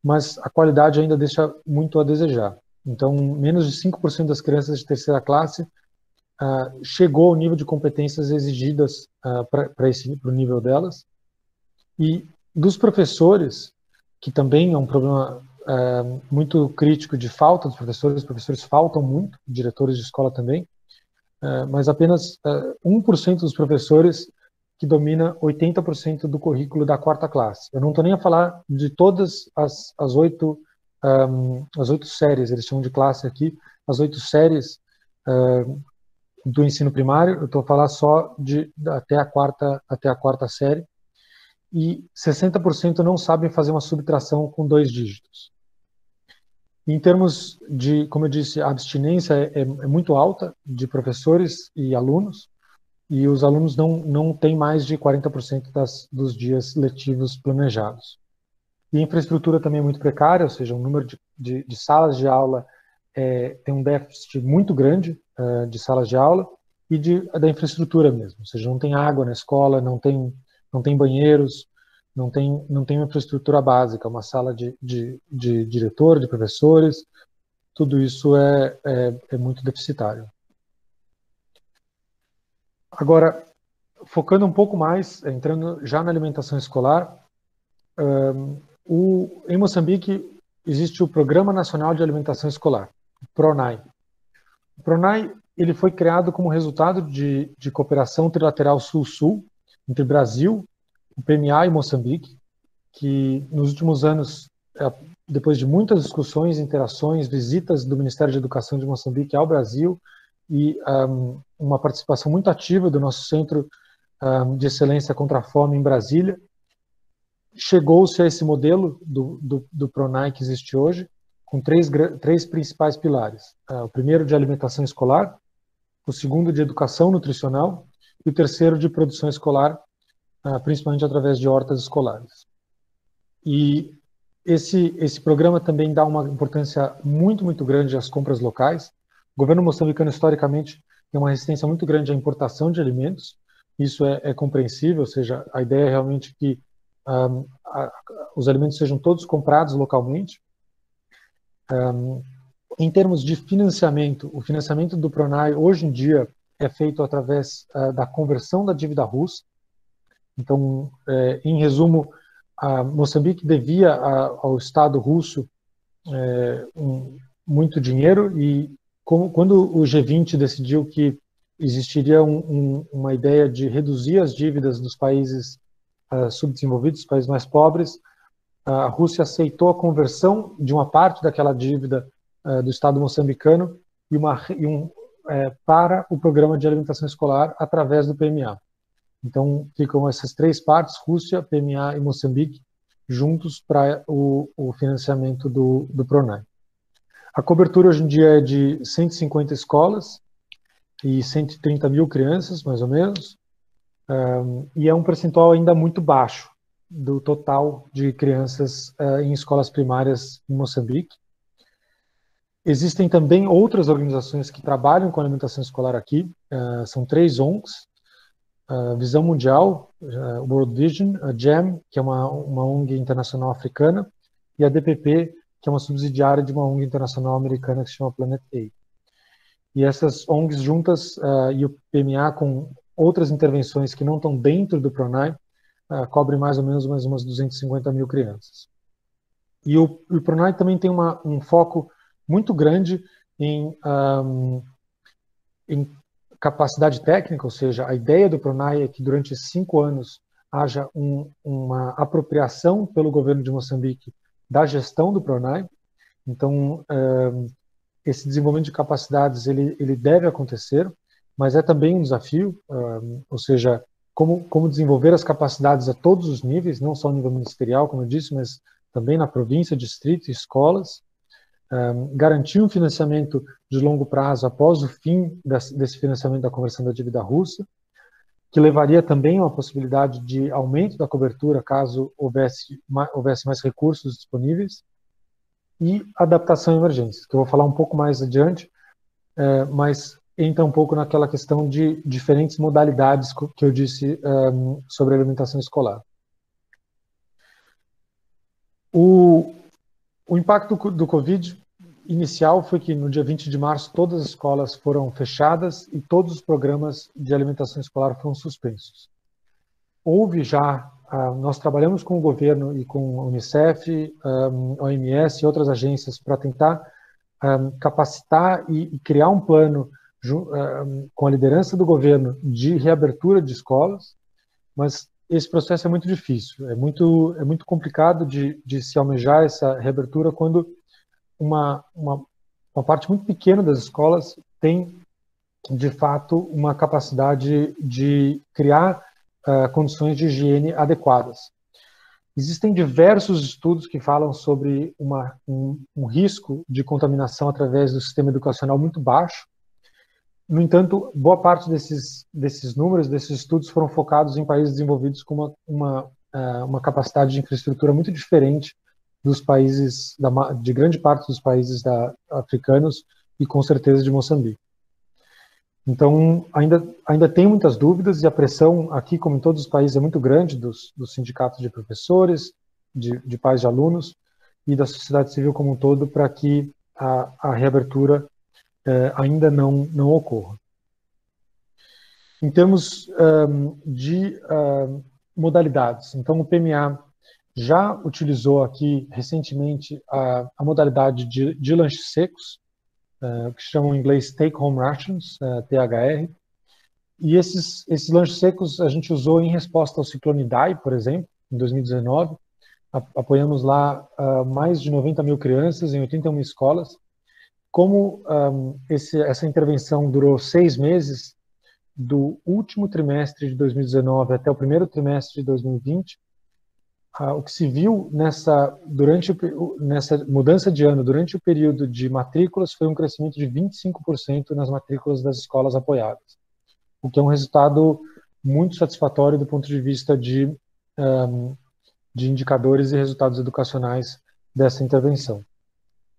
mas a qualidade ainda deixa muito a desejar. Então, menos de 5% das crianças de terceira classe chegou ao nível de competências exigidas para o nível delas. E dos professores, que também é um problema muito crítico de falta dos professores, os professores faltam muito, diretores de escola também, mas apenas 1% dos professores que domina 80% do currículo da 4ª classe. Eu não estou nem a falar de todas as 8 séries, eles chamam de classe aqui, as 8 séries do ensino primário. Eu estou a falar só até a quarta série, e 60% não sabem fazer uma subtração com 2 dígitos. Em termos de, como eu disse, a abstinência é muito alta de professores e alunos, e os alunos não têm mais de 40% dos dias letivos planejados. E a infraestrutura também é muito precária, ou seja, o número de salas de aula tem um déficit muito grande de salas de aula e da infraestrutura mesmo, ou seja, não tem água na escola, não tem banheiros, não tem uma infraestrutura básica, uma sala de diretor, de professores, tudo isso é muito deficitário. Agora, focando um pouco mais, entrando já na alimentação escolar, em Moçambique existe o Programa Nacional de Alimentação Escolar, o PRONAE. O PRONAE ele foi criado como resultado de cooperação trilateral Sul-Sul, entre Brasil, o PMA e Moçambique, que nos últimos anos, depois de muitas discussões, interações, visitas do Ministério de Educação de Moçambique ao Brasil e uma participação muito ativa do nosso Centro de Excelência contra a Fome em Brasília, chegou-se a esse modelo do PRONAE que existe hoje, com três principais pilares. O primeiro de alimentação escolar, o segundo de educação nutricional e o terceiro de produção escolar, principalmente através de hortas escolares. E esse programa também dá uma importância muito, muito grande às compras locais. O governo moçambicano, historicamente, tem uma resistência muito grande à importação de alimentos. Isso é compreensível, ou seja, a ideia é realmente que os alimentos sejam todos comprados localmente. Em termos de financiamento, o financiamento do PRONAE hoje em dia é feito através da conversão da dívida russa. Então, em resumo, Moçambique devia ao Estado russo muito dinheiro e quando o G20 decidiu que existiria uma ideia de reduzir as dívidas dos países subdesenvolvidos, dos países mais pobres, a Rússia aceitou a conversão de uma parte daquela dívida do Estado moçambicano para o programa de alimentação escolar através do PMA. Então, ficam essas três partes, Rússia, PMA e Moçambique, juntos para o financiamento do PRONAE. A cobertura hoje em dia é de 150 escolas e 130 mil crianças, mais ou menos, e é um percentual ainda muito baixo do total de crianças em escolas primárias em Moçambique. Existem também outras organizações que trabalham com alimentação escolar aqui, são 3 ONGs, Visão Mundial, World Vision, a GEM, que é uma ONG internacional africana, e a DPP, que é uma subsidiária de uma ONG internacional americana que se chama Planet Aid. E essas ONGs juntas e o PMA com outras intervenções que não estão dentro do PRONAE, cobrem mais ou menos umas 250 mil crianças. E o PRONAE também tem um foco muito grande em capacidade técnica, ou seja, a ideia do PRONAE é que durante 5 anos haja uma apropriação pelo governo de Moçambique da gestão do PRONAE. Então, esse desenvolvimento de capacidades ele deve acontecer, mas é também um desafio, ou seja, como desenvolver as capacidades a todos os níveis, não só no nível ministerial, como eu disse, mas também na província, distrito e escolas, garantir um financiamento de longo prazo após o fim desse financiamento da conversão da dívida russa, que levaria também a uma possibilidade de aumento da cobertura caso houvesse mais recursos disponíveis, e adaptação a emergências, que eu vou falar um pouco mais adiante, mas entra um pouco naquela questão de diferentes modalidades que eu disse sobre a alimentação escolar. O impacto do Covid inicial foi que no dia 20 de março todas as escolas foram fechadas e todos os programas de alimentação escolar foram suspensos. Houve já, nós trabalhamos com o governo e com a Unicef, OMS e outras agências para tentar capacitar e criar um plano com a liderança do governo de reabertura de escolas, mas esse processo é muito difícil, é muito complicado de se almejar essa reabertura quando uma parte muito pequena das escolas tem, de fato, uma capacidade de criar condições de higiene adequadas. Existem diversos estudos que falam sobre um risco de contaminação através do sistema educacional muito baixo. No entanto, boa parte desses números, desses estudos, foram focados em países desenvolvidos com uma capacidade de infraestrutura muito diferente dos países, de grande parte dos países africanos e com certeza de Moçambique. Então, ainda tem muitas dúvidas e a pressão aqui, como em todos os países, é muito grande dos sindicatos de professores, de pais de alunos e da sociedade civil como um todo para que a reabertura ainda não ocorra. Em termos de modalidades, então o PMA já utilizou aqui recentemente a modalidade de lanches secos, que se chamam em inglês Take Home Rations, THR, e esses lanches secos a gente usou em resposta ao ciclone Idai, por exemplo, em 2019, apoiamos lá mais de 90 mil crianças em 81 escolas. Como essa intervenção durou 6 meses, do último trimestre de 2019 até o primeiro trimestre de 2020, o que se viu nessa mudança de ano, durante o período de matrículas, foi um crescimento de 25% nas matrículas das escolas apoiadas, o que é um resultado muito satisfatório do ponto de vista de indicadores e resultados educacionais dessa intervenção.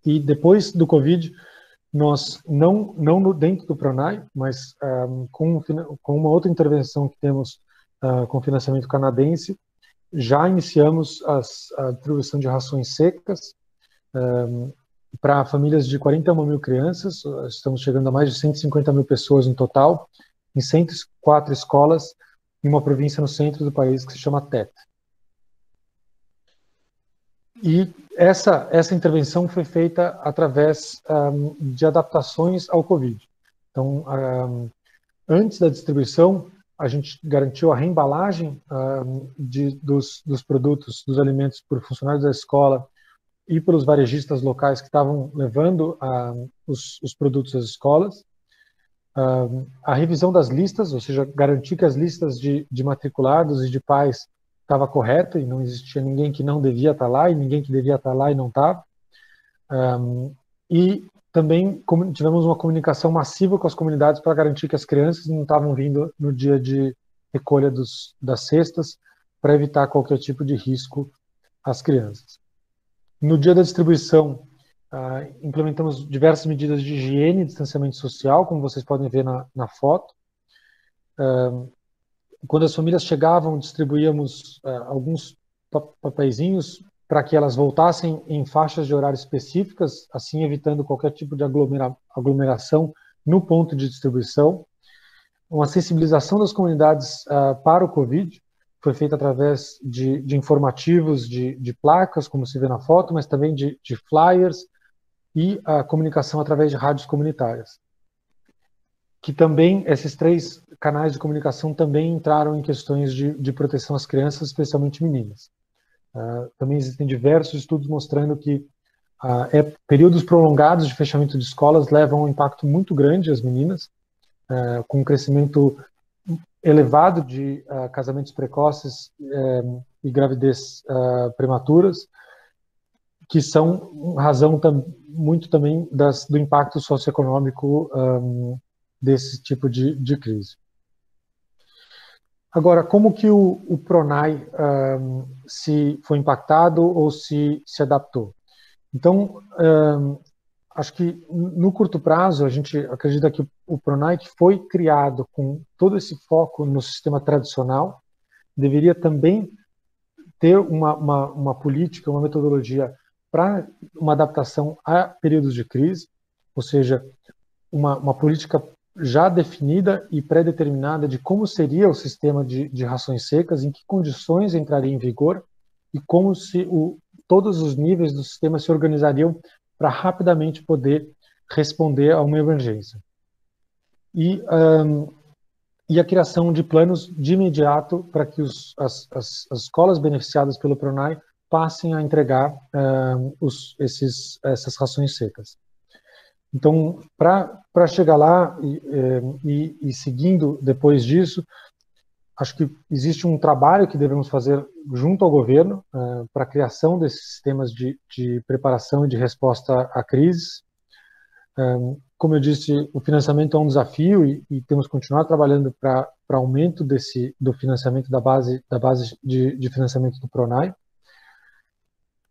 E depois do Covid, nós, não dentro do PRONAI, mas com uma outra intervenção que temos com financiamento canadense, já iniciamos a distribuição de rações secas para famílias de 41 mil crianças. Estamos chegando a mais de 150 mil pessoas no total, em 104 escolas, em uma província no centro do país que se chama Tete. E essa intervenção foi feita através de adaptações ao Covid. Então, antes da distribuição, a gente garantiu a reembalagem dos produtos, dos alimentos por funcionários da escola e pelos varejistas locais que estavam levando os produtos às escolas. A revisão das listas, ou seja, garantir que as listas de matriculados e de pais estava correta e não existia ninguém que não devia estar lá e ninguém que devia estar lá e não estava. E também tivemos uma comunicação massiva com as comunidades para garantir que as crianças não estavam vindo no dia de recolha das cestas para evitar qualquer tipo de risco às crianças. No dia da distribuição, implementamos diversas medidas de higiene e distanciamento social, como vocês podem ver na foto. Quando as famílias chegavam, distribuíamos alguns papeizinhos para que elas voltassem em faixas de horário específicas, assim evitando qualquer tipo de aglomeração no ponto de distribuição. Uma sensibilização das comunidades para o Covid foi feita através de informativos, de placas, como se vê na foto, mas também de flyers e a comunicação através de rádios comunitárias. Que também, esses 3 canais de comunicação também entraram em questões de proteção às crianças, especialmente meninas. Também existem diversos estudos mostrando que períodos prolongados de fechamento de escolas levam a um impacto muito grande às meninas, com um crescimento elevado de casamentos precoces e gravidez prematuras, que são razão muito também do impacto socioeconômico desse tipo de crise. Agora, como que o PRONAI se foi impactado ou se adaptou? Então, acho que no curto prazo, a gente acredita que o PRONAI, que foi criado com todo esse foco no sistema tradicional, deveria também ter uma política, uma metodologia para uma adaptação a períodos de crise, ou seja, uma política já definida e pré-determinada de como seria o sistema de rações secas, em que condições entraria em vigor e como todos os níveis do sistema se organizariam para rapidamente poder responder a uma emergência. E a criação de planos de imediato para que as escolas beneficiadas pelo PRONAI passem a entregar essas rações secas. Então, para chegar lá e seguindo depois disso, acho que existe um trabalho que devemos fazer junto ao governo para a criação desses sistemas de preparação e de resposta a crises. Como eu disse, o financiamento é um desafio e temos que continuar trabalhando para aumento do financiamento da base de financiamento do PRONAI.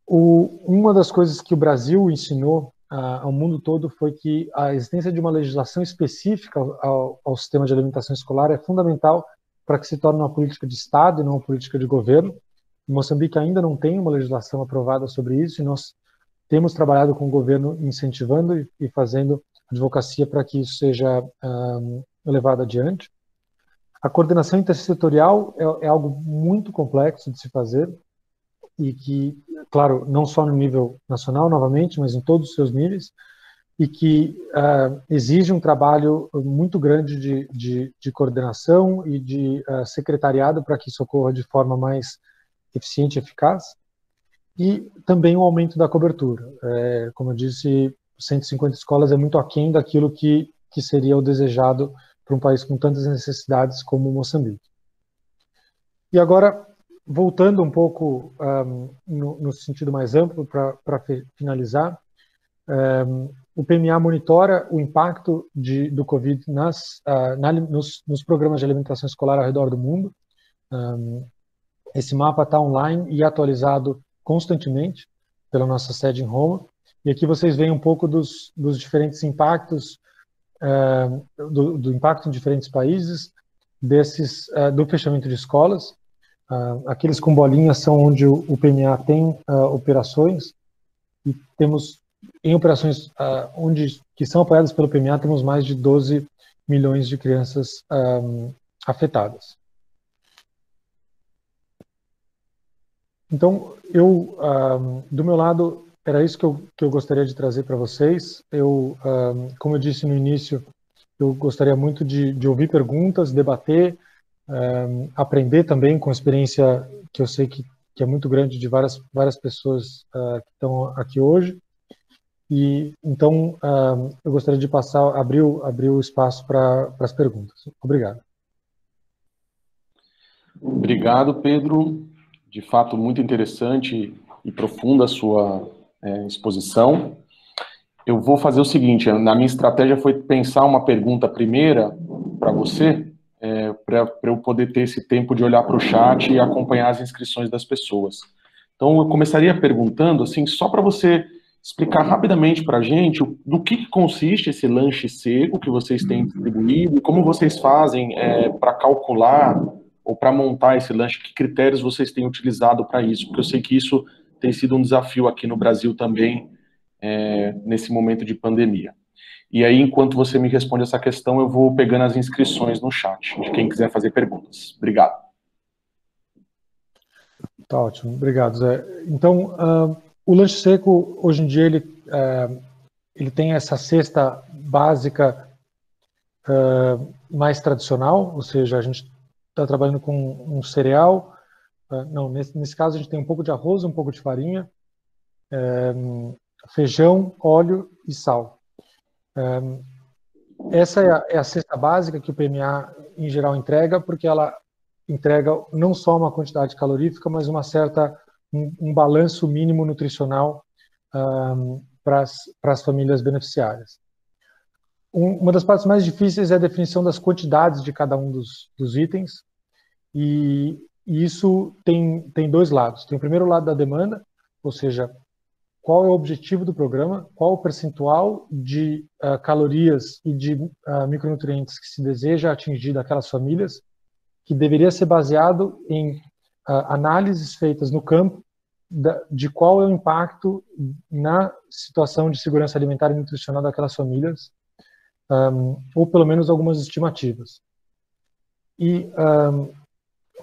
Uma das coisas que o Brasil ensinou ao mundo todo foi que a existência de uma legislação específica ao sistema de alimentação escolar é fundamental para que se torne uma política de Estado e não uma política de governo. Em Moçambique ainda não tem uma legislação aprovada sobre isso e nós temos trabalhado com o governo incentivando e fazendo advocacia para que isso seja levado adiante. A coordenação intersetorial é algo muito complexo de se fazer e que, claro, não só no nível nacional, novamente, mas em todos os seus níveis, e que exige um trabalho muito grande de coordenação e de secretariado para que isso ocorra de forma mais eficiente e eficaz, e também o aumento da cobertura. Como eu disse, 150 escolas é muito aquém daquilo que seria o desejado para um país com tantas necessidades como Moçambique. E agora, voltando um pouco no sentido mais amplo, para finalizar, o PMA monitora o impacto do Covid nos programas de alimentação escolar ao redor do mundo. Esse mapa está online e atualizado constantemente pela nossa sede em Roma. E aqui vocês veem um pouco dos diferentes impactos, do impacto em diferentes países, do fechamento de escolas. Aqueles com bolinhas são onde o PMA tem operações, e temos em operações que são apoiadas pelo PMA, temos mais de 12 milhões de crianças afetadas. Então, do meu lado, era isso que eu gostaria de trazer para vocês. Como eu disse no início, eu gostaria muito de ouvir perguntas, debater, aprender também com a experiência que eu sei que é muito grande de várias pessoas que estão aqui hoje. E então eu gostaria de abrir o espaço para as perguntas. Obrigado. Obrigado, Pedro. De fato, muito interessante e profunda a sua exposição. Eu vou fazer o seguinte, na minha estratégia foi pensar uma pergunta primeira para você, para eu poder ter esse tempo de olhar para o chat e acompanhar as inscrições das pessoas. Então, eu começaria perguntando, assim, só para você explicar rapidamente para a gente do que consiste esse lanche seco que vocês têm distribuído, como vocês fazem para calcular ou para montar esse lanche, que critérios vocês têm utilizado para isso, porque eu sei que isso tem sido um desafio aqui no Brasil também, nesse momento de pandemia. E aí, enquanto você me responde essa questão, eu vou pegando as inscrições no chat, de quem quiser fazer perguntas. Obrigado. Tá ótimo, obrigado, Zé. Então, o lanche seco, hoje em dia, ele tem essa cesta básica mais tradicional, ou seja, a gente está trabalhando com um cereal, nesse caso a gente tem um pouco de arroz, um pouco de farinha, feijão, óleo e sal. Essa é a cesta básica que o PMA, em geral, entrega, porque ela entrega não só uma quantidade calorífica, mas um balanço mínimo nutricional para as famílias beneficiárias. Uma das partes mais difíceis é a definição das quantidades de cada um dos itens, e isso tem dois lados. Tem o primeiro lado da demanda, ou seja, qual é o objetivo do programa, qual o percentual de calorias e de micronutrientes que se deseja atingir daquelas famílias, que deveria ser baseado em análises feitas no campo de qual é o impacto na situação de segurança alimentar e nutricional daquelas famílias, ou pelo menos algumas estimativas. E,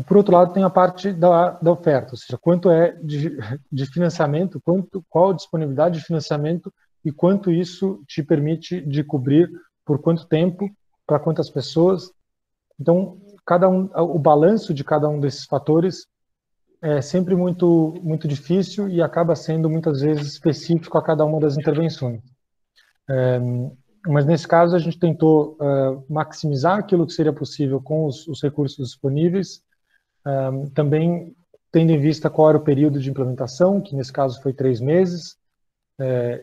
por outro lado, tem a parte da oferta, ou seja, quanto é de financiamento, qual a disponibilidade de financiamento e quanto isso te permite de cobrir, por quanto tempo, para quantas pessoas. Então, o balanço de cada um desses fatores é sempre muito, muito difícil e acaba sendo muitas vezes específico a cada uma das intervenções. Mas nesse caso a gente tentou maximizar aquilo que seria possível com os recursos disponíveis, também tendo em vista qual era o período de implementação, que nesse caso foi 3 meses,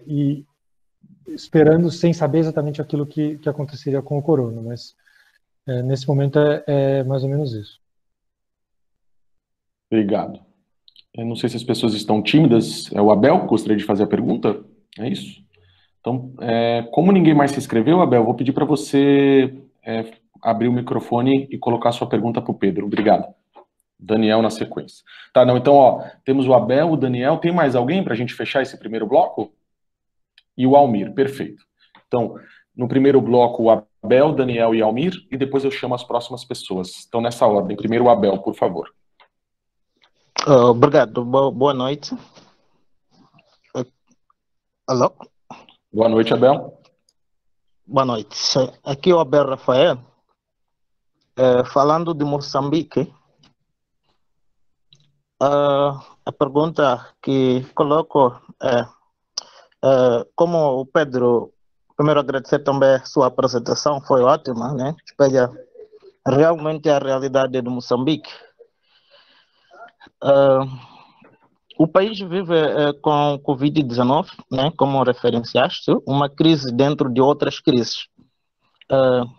e esperando sem saber exatamente aquilo que aconteceria com o corona, mas nesse momento é mais ou menos isso. Obrigado. Eu não sei se as pessoas estão tímidas. É o Abel que gostaria de fazer a pergunta? É isso? Então, como ninguém mais se inscreveu, Abel, vou pedir para você abrir o microfone e colocar a sua pergunta para o Pedro. Obrigado. Daniel na sequência. Tá, não, então, ó, temos o Abel, o Daniel. Tem mais alguém para a gente fechar esse primeiro bloco? E o Almir, perfeito. Então, no primeiro bloco, o Abel, Daniel e Almir, e depois eu chamo as próximas pessoas. Então, nessa ordem. Primeiro o Abel, por favor. Obrigado. Boa noite. Alô? Boa noite, Abel. Boa noite. Aqui é o Abel Rafael. Falando de Moçambique, a pergunta que coloco é, como o Pedro, primeiro agradecer também a sua apresentação, foi ótima, né? Espelha realmente a realidade de Moçambique. O país vive com Covid-19, né, como referenciaste, uma crise dentro de outras crises,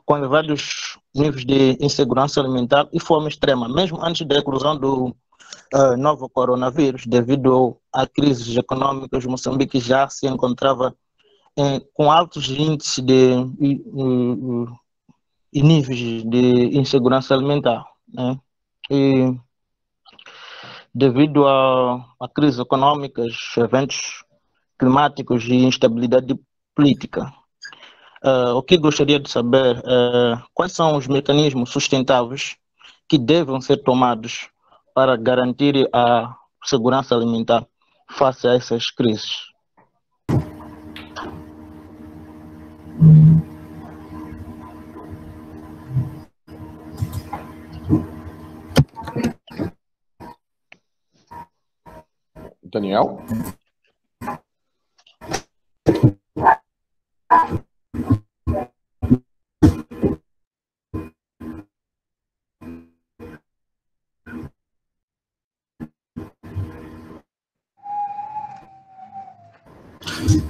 com elevados níveis de insegurança alimentar e fome extrema, mesmo antes da eclosão do novo coronavírus, devido a crises econômicas. Moçambique já se encontrava com altos índices e níveis de insegurança alimentar, né? E devido a crises econômicas, eventos climáticos e instabilidade política. O que gostaria de saber quais são os mecanismos sustentáveis que devem ser tomados para garantir a segurança alimentar face a essas crises. Daniel?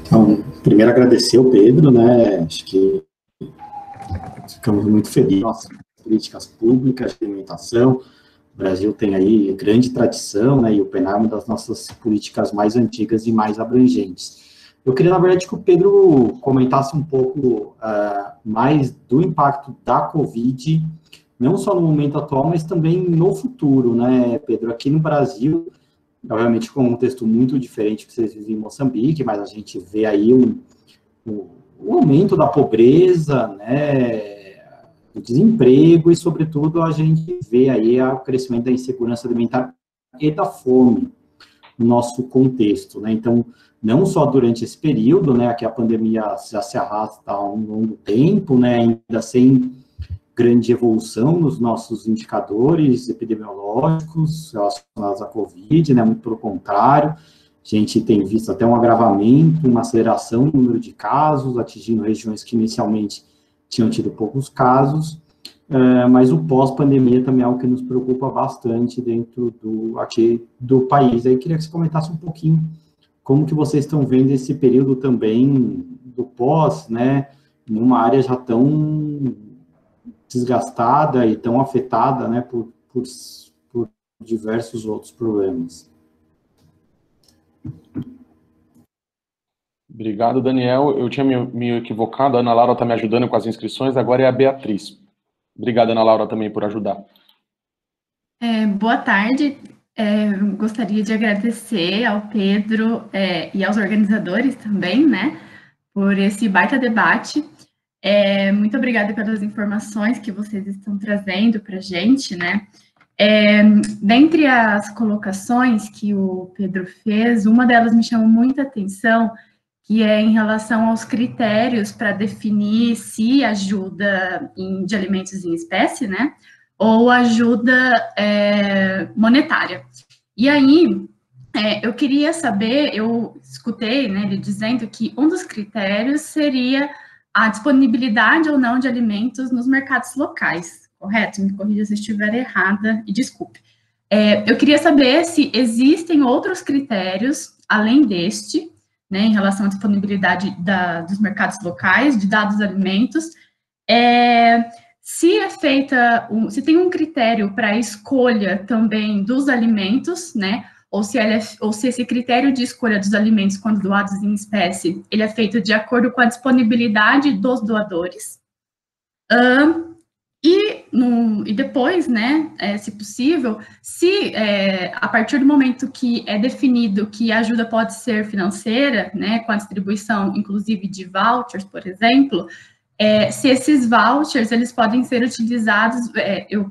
Então, primeiro agradecer o Pedro, né? Acho que ficamos muito felizes com as políticas públicas de alimentação. O Brasil tem aí grande tradição, né? E o PNAE é uma das nossas políticas mais antigas e mais abrangentes. Eu queria, na verdade, que o Pedro comentasse um pouco mais do impacto da Covid, não só no momento atual, mas também no futuro, né, Pedro? Aqui no Brasil, obviamente com um contexto muito diferente que vocês vivem em Moçambique, mas a gente vê aí um aumento da pobreza, né, do desemprego e, sobretudo, a gente vê aí o crescimento da insegurança alimentar e da fome no nosso contexto, né? Então, não só durante esse período, né, que a pandemia já se arrasta há um longo tempo, né, ainda sem grande evolução nos nossos indicadores epidemiológicos relacionados à Covid, né, muito pelo contrário, a gente tem visto até um agravamento, uma aceleração no número de casos, atingindo regiões que inicialmente tinham tido poucos casos, mas o pós-pandemia também é algo que nos preocupa bastante dentro aqui do país. Aí queria que você comentasse um pouquinho como que vocês estão vendo esse período também do pós, né, em uma área já tão desgastada e tão afetada, né, por diversos outros problemas. Obrigado, Daniel. Eu tinha me equivocado, a Ana Laura está me ajudando com as inscrições, agora é a Beatriz. Obrigado, Ana Laura, também por ajudar. Boa tarde. Gostaria de agradecer ao Pedro e aos organizadores também, né, por esse baita debate. Muito obrigada pelas informações que vocês estão trazendo para a gente, né. Dentre as colocações que o Pedro fez, uma delas me chamou muita atenção, que é em relação aos critérios para definir se ajuda de alimentos em espécie, né, ou ajuda monetária. E aí, eu queria saber, eu escutei, né, ele dizendo que um dos critérios seria a disponibilidade ou não de alimentos nos mercados locais, correto? Me corrija se estiver errada e desculpe. Eu queria saber se existem outros critérios, além deste, né, em relação à disponibilidade dos mercados locais, de dados alimentos, se tem um critério para a escolha também dos alimentos, né, ou se esse critério de escolha dos alimentos, quando doados em espécie, ele é feito de acordo com a disponibilidade dos doadores. E depois, né, se possível, a partir do momento que é definido que a ajuda pode ser financeira, né, com a distribuição, inclusive, de vouchers, por exemplo, se esses vouchers, eles podem ser utilizados,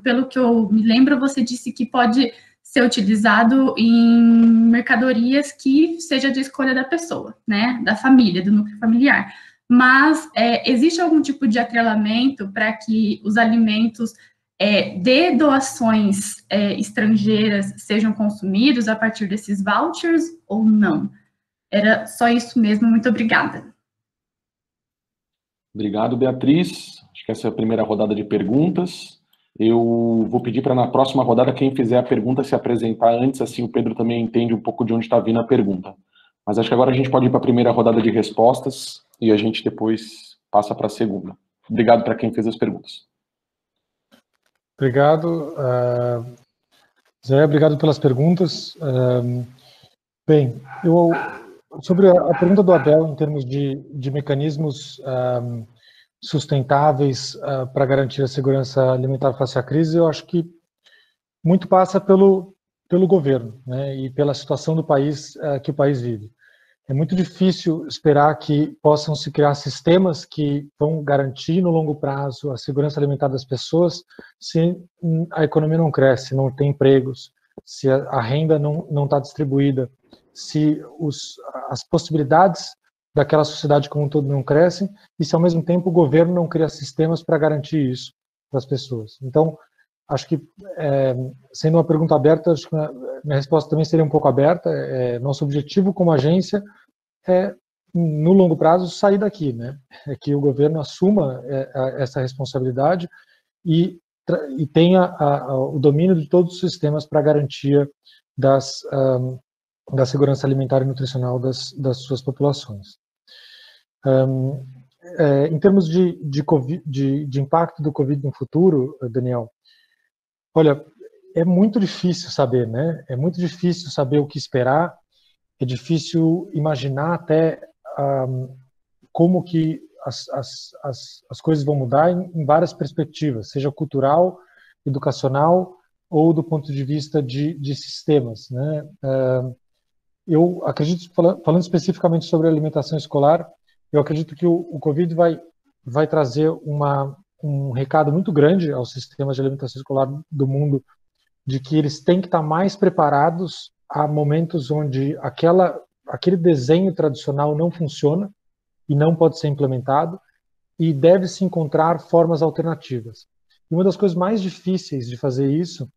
pelo que eu me lembro, você disse que pode ser utilizado em mercadorias que seja de escolha da pessoa, né, da família, do núcleo familiar. Mas existe algum tipo de atrelamento para que os alimentos de doações estrangeiras sejam consumidos a partir desses vouchers ou não? Era só isso mesmo, muito obrigada. Obrigado, Beatriz. Acho que essa é a primeira rodada de perguntas. Eu vou pedir para, na próxima rodada, quem fizer a pergunta se apresentar antes, assim o Pedro também entende um pouco de onde está vindo a pergunta. Mas acho que agora a gente pode ir para a primeira rodada de respostas e a gente depois passa para a segunda. Obrigado para quem fez as perguntas. Obrigado, Zé, obrigado pelas perguntas. Bem, sobre a pergunta do Abel, em termos de mecanismos sustentáveis para garantir a segurança alimentar face à crise, eu acho que muito passa pelo governo, né, e pela situação do país que o país vive. É muito difícil esperar que possam se criar sistemas que vão garantir no longo prazo a segurança alimentar das pessoas se a economia não cresce, não tem empregos, se a renda não está distribuída, se as possibilidades daquela sociedade como um todo não crescem e se ao mesmo tempo o governo não cria sistemas para garantir isso para as pessoas. Então, acho que, sendo uma pergunta aberta, acho que minha resposta também seria um pouco aberta. Nosso objetivo como agência é, no longo prazo, sair daqui, né? É que o governo assuma essa responsabilidade e tenha o domínio de todos os sistemas para a garantia da segurança alimentar e nutricional das suas populações. Em termos de impacto do Covid no futuro, Daniel, olha, é muito difícil saber, né? É muito difícil saber o que esperar, é difícil imaginar até como que as coisas vão mudar em várias perspectivas, seja cultural, educacional ou do ponto de vista de sistemas, né? Eu acredito, falando especificamente sobre a alimentação escolar, eu acredito que o Covid vai trazer um recado muito grande aos sistemas de alimentação escolar do mundo, de que eles têm que estar mais preparados a momentos onde aquele desenho tradicional não funciona e não pode ser implementado, e deve-se encontrar formas alternativas. E uma das coisas mais difíceis de fazer isso,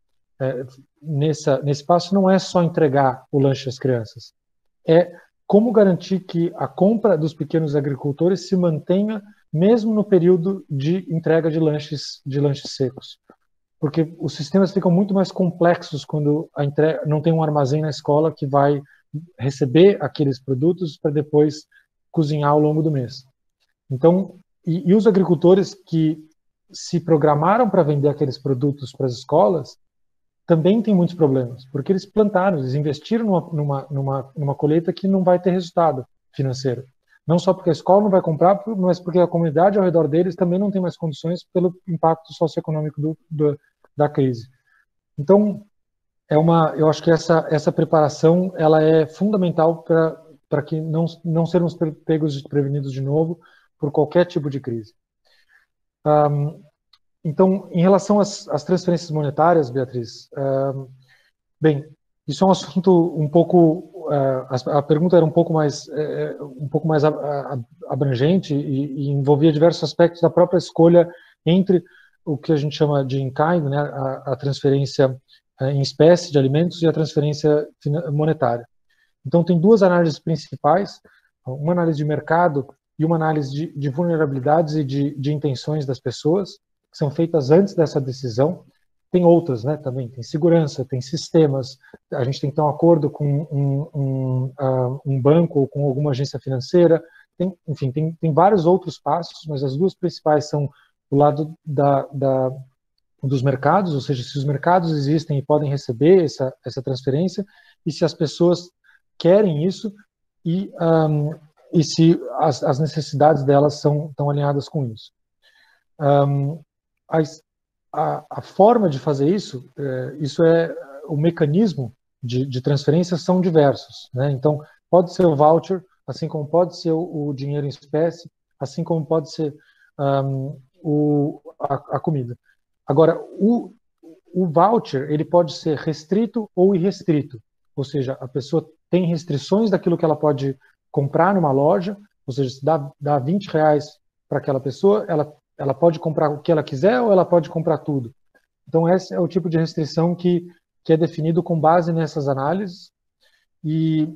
nesse passo, não é só entregar o lanche às crianças, é como garantir que a compra dos pequenos agricultores se mantenha mesmo no período de entrega de lanches secos. Porque os sistemas ficam muito mais complexos quando não tem um armazém na escola que vai receber aqueles produtos para depois cozinhar ao longo do mês. Então, e os agricultores que se programaram para vender aqueles produtos para as escolas também têm muitos problemas, porque eles plantaram, eles investiram numa colheita que não vai ter resultado financeiro. Não só porque a escola não vai comprar, mas porque a comunidade ao redor deles também não tem mais condições pelo impacto socioeconômico da crise. Então, eu acho que essa preparação ela é fundamental para que não sermos pegos desprevenidos de novo por qualquer tipo de crise. Então, em relação às transferências monetárias, Beatriz, bem, isso é um assunto um pouco, a pergunta era um pouco mais abrangente e envolvia diversos aspectos da própria escolha entre o que a gente chama de in-kind, né, a transferência em espécie de alimentos e a transferência monetária. Então, tem duas análises principais, uma análise de mercado e uma análise de vulnerabilidades e de intenções das pessoas, que são feitas antes dessa decisão. Tem outras, né, também, tem segurança, tem sistemas, a gente tem que ter um acordo com um banco ou com alguma agência financeira, enfim, tem vários outros passos, mas as duas principais são do lado dos mercados, ou seja, se os mercados existem e podem receber essa transferência, e se as pessoas querem isso, e se as necessidades delas estão alinhadas com isso. A forma de fazer isso o mecanismo de transferência são diversos, né? Então, pode ser o voucher, assim como pode ser o dinheiro em espécie, assim como pode ser a comida. Agora, o voucher, ele pode ser restrito ou irrestrito, ou seja, a pessoa tem restrições daquilo que ela pode comprar numa loja, ou seja, se dá 20 reais para aquela pessoa, ela pode comprar o que ela quiser ou ela pode comprar tudo. Então, esse é o tipo de restrição que é definido com base nessas análises. E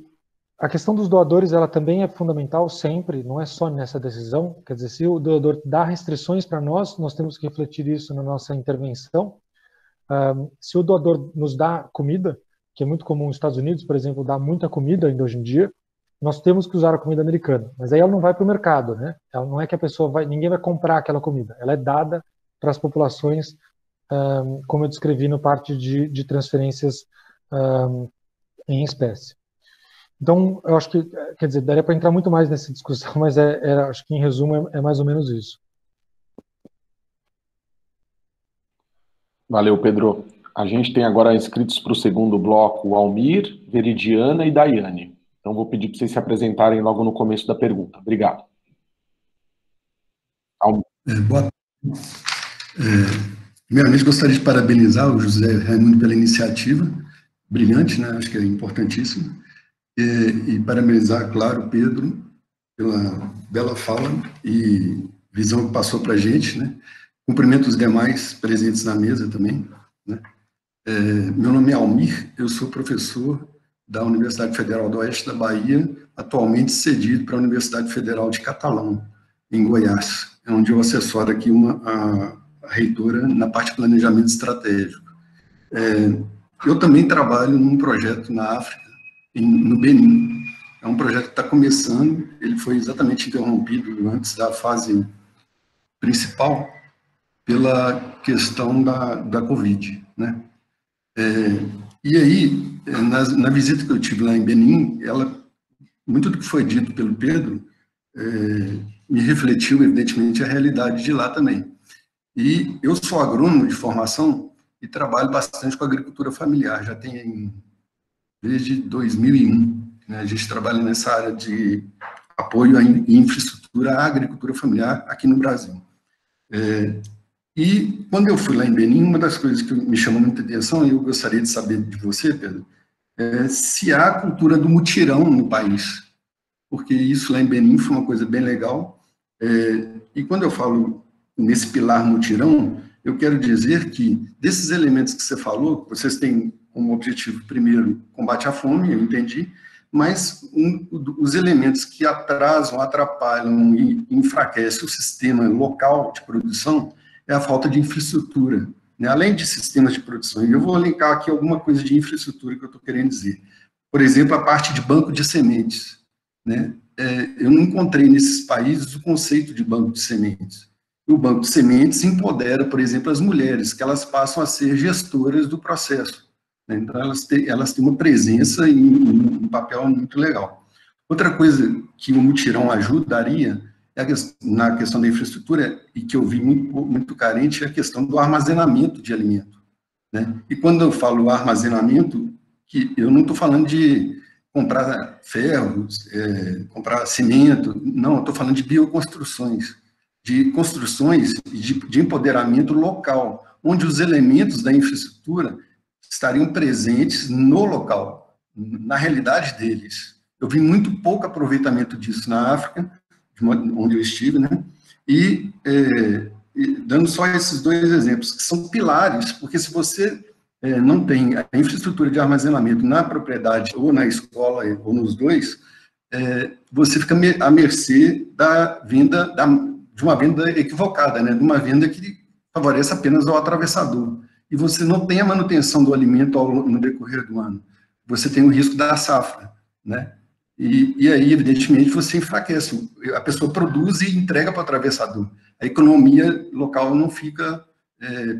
a questão dos doadores, ela também é fundamental sempre, não é só nessa decisão. Quer dizer, se o doador dá restrições para nós temos que refletir isso na nossa intervenção. Se o doador nos dá comida, que é muito comum nos Estados Unidos, por exemplo, dá muita comida ainda hoje em dia, nós temos que usar a comida americana. Mas aí ela não vai para o mercado, né? Ela não é que a pessoa ninguém vai comprar aquela comida. Ela é dada para as populações, como eu descrevi no parte de transferências em espécie. Então, eu acho que, quer dizer, daria para entrar muito mais nessa discussão, mas acho que em resumo é mais ou menos isso. Valeu, Pedro. A gente tem agora inscritos para o segundo bloco o Almir, Veridiana e Daiane. Então, vou pedir para vocês se apresentarem logo no começo da pergunta. Obrigado. Boa tarde. Primeiramente, gostaria de parabenizar o José Raimundo pela iniciativa. Brilhante, né? Acho que é importantíssimo. E parabenizar, claro, o Pedro pela bela fala e visão que passou para a gente, né? Cumprimento os demais presentes na mesa também, né? Meu nome é Almir, eu sou professor da Universidade Federal do Oeste da Bahia, atualmente cedido para a Universidade Federal de Catalão, em Goiás, onde eu assessoro aqui a reitora na parte de planejamento estratégico. Eu também trabalho num projeto na África, no Benin. É um projeto que está começando, ele foi exatamente interrompido antes da fase principal pela questão da Covid, né? E aí, na visita que eu tive lá em Benin, muito do que foi dito pelo Pedro me refletiu, evidentemente, a realidade de lá também. E eu sou agrônomo de formação e trabalho bastante com agricultura familiar, já tem desde 2001. Né? A gente trabalha nessa área de apoio à infraestrutura à agricultura familiar aqui no Brasil. E quando eu fui lá em Benin, uma das coisas que me chamou muita atenção, e eu gostaria de saber de você, Pedro, se há a cultura do mutirão no país, porque isso lá em Benin foi uma coisa bem legal. E quando eu falo nesse pilar mutirão, eu quero dizer que desses elementos que você falou, vocês têm como objetivo, primeiro, combate à fome, eu entendi, mas os elementos que atrasam, atrapalham e enfraquecem o sistema local de produção é a falta de infraestrutura, né? Além de sistemas de produção. E eu vou linkar aqui alguma coisa de infraestrutura que eu estou querendo dizer. Por exemplo, a parte de banco de sementes, né? Eu não encontrei nesses países o conceito de banco de sementes. O banco de sementes empodera, por exemplo, as mulheres, que elas passam a ser gestoras do processo. Né? Então, elas têm uma presença e um papel muito legal. Outra coisa que o mutirão ajudaria na questão da infraestrutura, e que eu vi muito carente, é a questão do armazenamento de alimento. Né? E quando eu falo armazenamento, que eu não estou falando de comprar ferro, comprar cimento, não, eu estou falando de bioconstruções, de construções de empoderamento local, onde os elementos da infraestrutura estariam presentes no local, na realidade deles. Eu vi muito pouco aproveitamento disso na África, onde eu estive, né? E dando só esses dois exemplos, que são pilares, porque se você não tem a infraestrutura de armazenamento na propriedade, ou na escola, ou nos dois, você fica à mercê da venda, de uma venda equivocada, né? De uma venda que favorece apenas ao atravessador. E você não tem a manutenção do alimento no decorrer do ano. Você tem o risco da safra, né? E aí, evidentemente, você enfraquece. A pessoa produz e entrega para o atravessador. A economia local não fica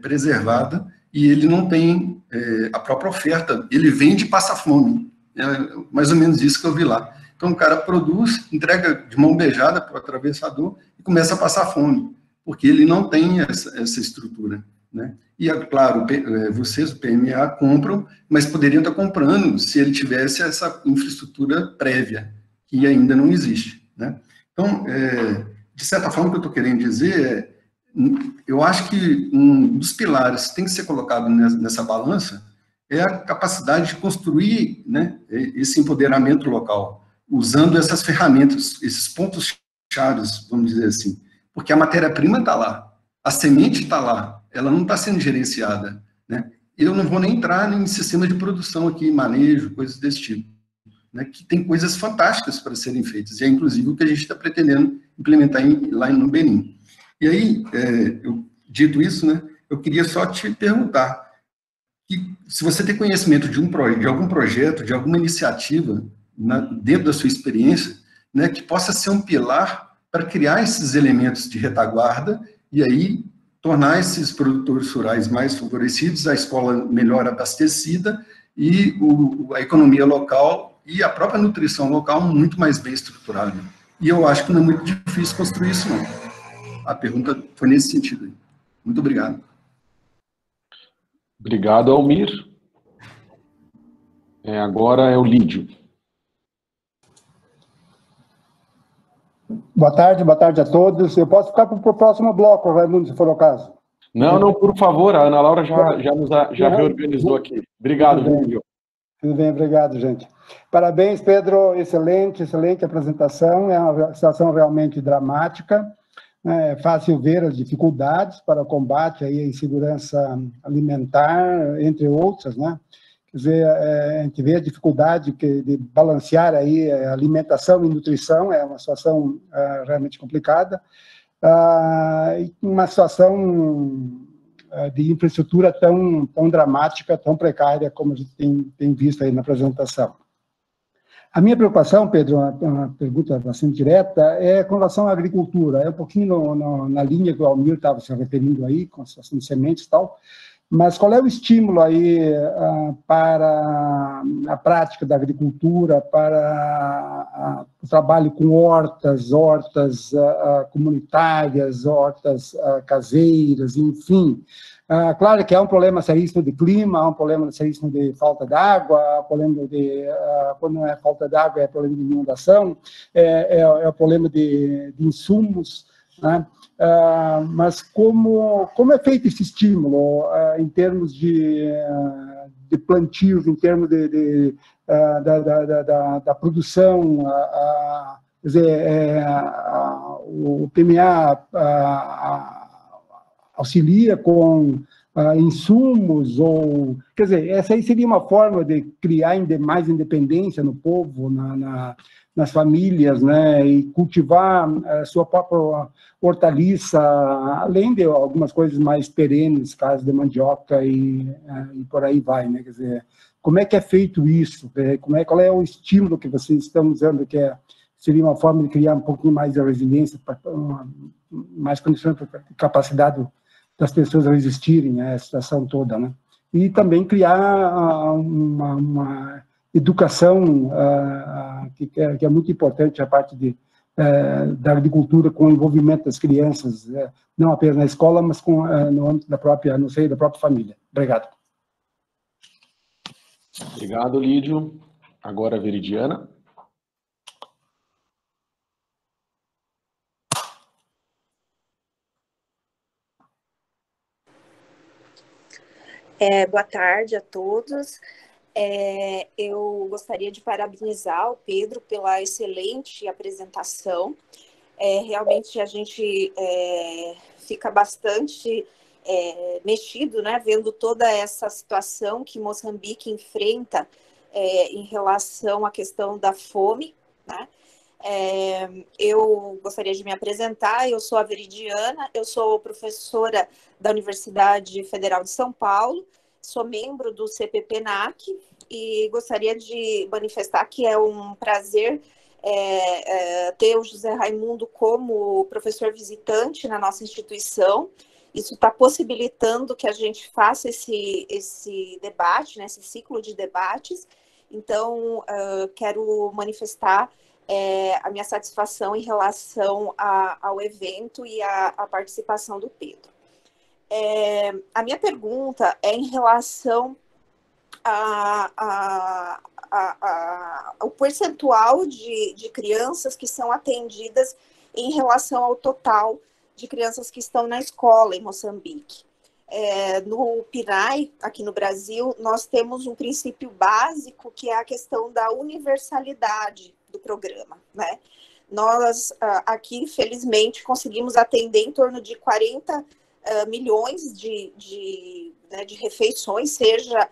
preservada e ele não tem a própria oferta. Ele vende e passa fome. É mais ou menos isso que eu vi lá. Então, o cara produz, entrega de mão beijada para o atravessador e começa a passar fome, porque ele não tem essa estrutura, né? E, é claro, vocês, o PMA, compram, mas poderiam estar comprando se ele tivesse essa infraestrutura prévia, que ainda não existe, né? Então, de certa forma, o que eu estou querendo dizer eu acho que um dos pilares que tem que ser colocado nessa balança é a capacidade de construir, né, esse empoderamento local, usando essas ferramentas, esses pontos chaves, vamos dizer assim, porque a matéria-prima está lá, a semente está lá, ela não está sendo gerenciada, né? Eu não vou nem entrar em sistema de produção aqui, manejo, coisas desse tipo, né, que tem coisas fantásticas para serem feitas, e é inclusive o que a gente está pretendendo implementar lá no Benin. E aí, dito isso, né, eu queria só te perguntar, que se você tem conhecimento de algum projeto, de alguma iniciativa, dentro da sua experiência, né, que possa ser um pilar para criar esses elementos de retaguarda e aí tornar esses produtores rurais mais favorecidos, a escola melhor abastecida e a economia local e a própria nutrição local muito mais bem estruturada. E eu acho que não é muito difícil construir isso, não. A pergunta foi nesse sentido. Muito obrigado. Obrigado, Almir. Agora é o Lídio. Boa tarde a todos. Eu posso ficar para o próximo bloco, Raimundo, se for o caso. Não, por favor, a Ana Laura já reorganizou aqui. Obrigado, Lídio. Tudo bem, obrigado, gente. Parabéns, Pedro, excelente apresentação, é uma situação realmente dramática, é fácil ver as dificuldades para o combate aí à insegurança alimentar, entre outras, né? Quer dizer, a gente vê a dificuldade de balancear aí alimentação e nutrição, é uma situação realmente complicada, e uma situação de infraestrutura tão dramática, tão precária, como a gente tem visto aí na apresentação. A minha preocupação, Pedro, uma pergunta bastante direta, é com relação à agricultura. É um pouquinho na linha que o Almir estava se referindo aí, com a situação de sementes e tal, mas qual é o estímulo aí para a prática da agricultura, para o trabalho com hortas comunitárias, hortas caseiras, enfim? Claro que há um problema seríssimo de clima, há um problema seríssimo de falta d'água, há um problema quando não é falta d'água, é problema de inundação, é o problema de insumos, né? Mas como é feito esse estímulo em termos de plantios, em termos da produção? Quer dizer, o PMA auxilia com insumos, ou, quer dizer, essa aí seria uma forma de criar mais independência no povo, nas famílias, né, e cultivar a sua própria hortaliça, além de algumas coisas mais perenes, caso de mandioca e por aí vai, né, quer dizer, como é que é feito isso? Qual é o estímulo que vocês estão usando, que seria uma forma de criar um pouquinho mais de resiliência, mais condições para capacidade das pessoas resistirem a essa situação toda, né? E também criar uma educação que é muito importante, a parte da agricultura, com o envolvimento das crianças, não apenas na escola, mas no âmbito no seio da própria família. Obrigado. Obrigado, Lídio. Agora a Veridiana. Boa tarde a todos. Eu gostaria de parabenizar o Pedro pela excelente apresentação. Realmente a gente fica bastante mexido, né, vendo toda essa situação que Moçambique enfrenta em relação à questão da fome, né? Eu gostaria de me apresentar. Eu sou a Veridiana, eu sou professora da Universidade Federal de São Paulo, sou membro do CPPNAC e gostaria de manifestar que é um prazer ter o José Raimundo como professor visitante na nossa instituição. Isso está possibilitando que a gente faça esse debate, né, esse ciclo de debates. Então, quero manifestar a minha satisfação em relação ao evento e à participação do Pedro. A minha pergunta é em relação ao percentual de crianças que são atendidas em relação ao total de crianças que estão na escola em Moçambique. No PNAE, aqui no Brasil, nós temos um princípio básico que é a questão da universalidade do programa, né? Nós aqui, felizmente, conseguimos atender em torno de 40 milhões de refeições, seja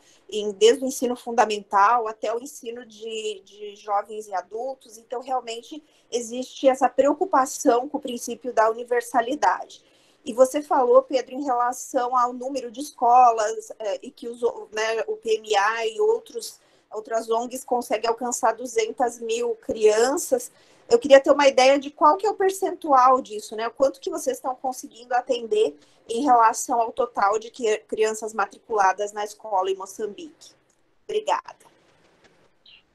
desde o ensino fundamental até o ensino de jovens e adultos. Então, realmente, existe essa preocupação com o princípio da universalidade. E você falou, Pedro, em relação ao número de escolas e que o PMA e outras ONGs conseguem alcançar 200 mil crianças. Eu queria ter uma ideia de qual que é o percentual disso, né? O quanto que vocês estão conseguindo atender em relação ao total de crianças matriculadas na escola em Moçambique. Obrigada.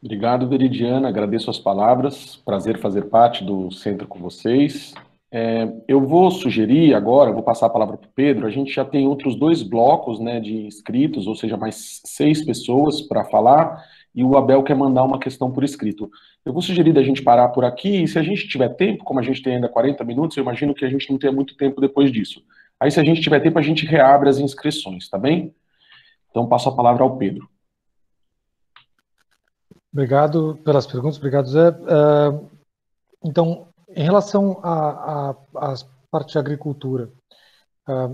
Obrigado, Veridiana. Agradeço as palavras. Prazer fazer parte do centro com vocês. Eu vou sugerir agora, vou passar a palavra para o Pedro, a gente já tem outros 2 blocos, né, de inscritos, ou seja, mais 6 pessoas para falar, e o Abel quer mandar uma questão por escrito. Eu vou sugerir da gente parar por aqui, e se a gente tiver tempo, como a gente tem ainda 40 minutos, eu imagino que a gente não tenha muito tempo depois disso. Aí, se a gente tiver tempo, a gente reabre as inscrições, tá bem? Então, passo a palavra ao Pedro. Obrigado pelas perguntas, obrigado, Zé. Então, em relação à parte de agricultura,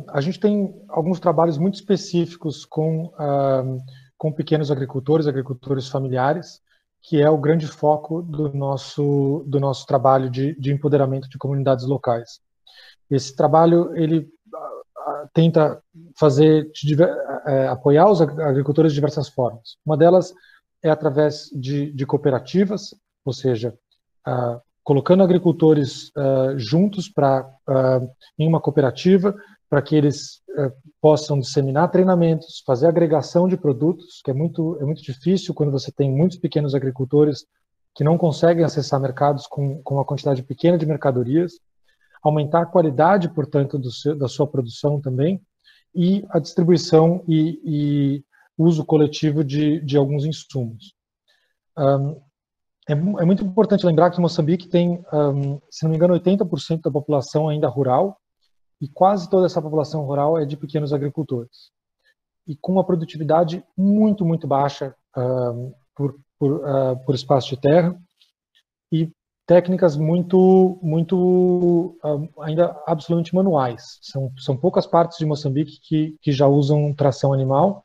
a gente tem alguns trabalhos muito específicos com pequenos agricultores familiares, que é o grande foco do nosso trabalho de empoderamento de comunidades locais. Esse trabalho, ele tenta apoiar os agricultores de diversas formas. Uma delas é através de cooperativas, ou seja, colocando agricultores juntos em uma cooperativa, para que eles possam disseminar treinamentos, fazer agregação de produtos, que é muito difícil quando você tem muitos pequenos agricultores que não conseguem acessar mercados com uma quantidade pequena de mercadorias, aumentar a qualidade, portanto, da sua produção também, e a distribuição e uso coletivo de alguns insumos. É muito importante lembrar que Moçambique tem, se não me engano, 80% da população ainda rural, e quase toda essa população rural é de pequenos agricultores. E com uma produtividade muito, muito baixa por espaço de terra, e técnicas ainda absolutamente manuais. São poucas partes de Moçambique que já usam tração animal,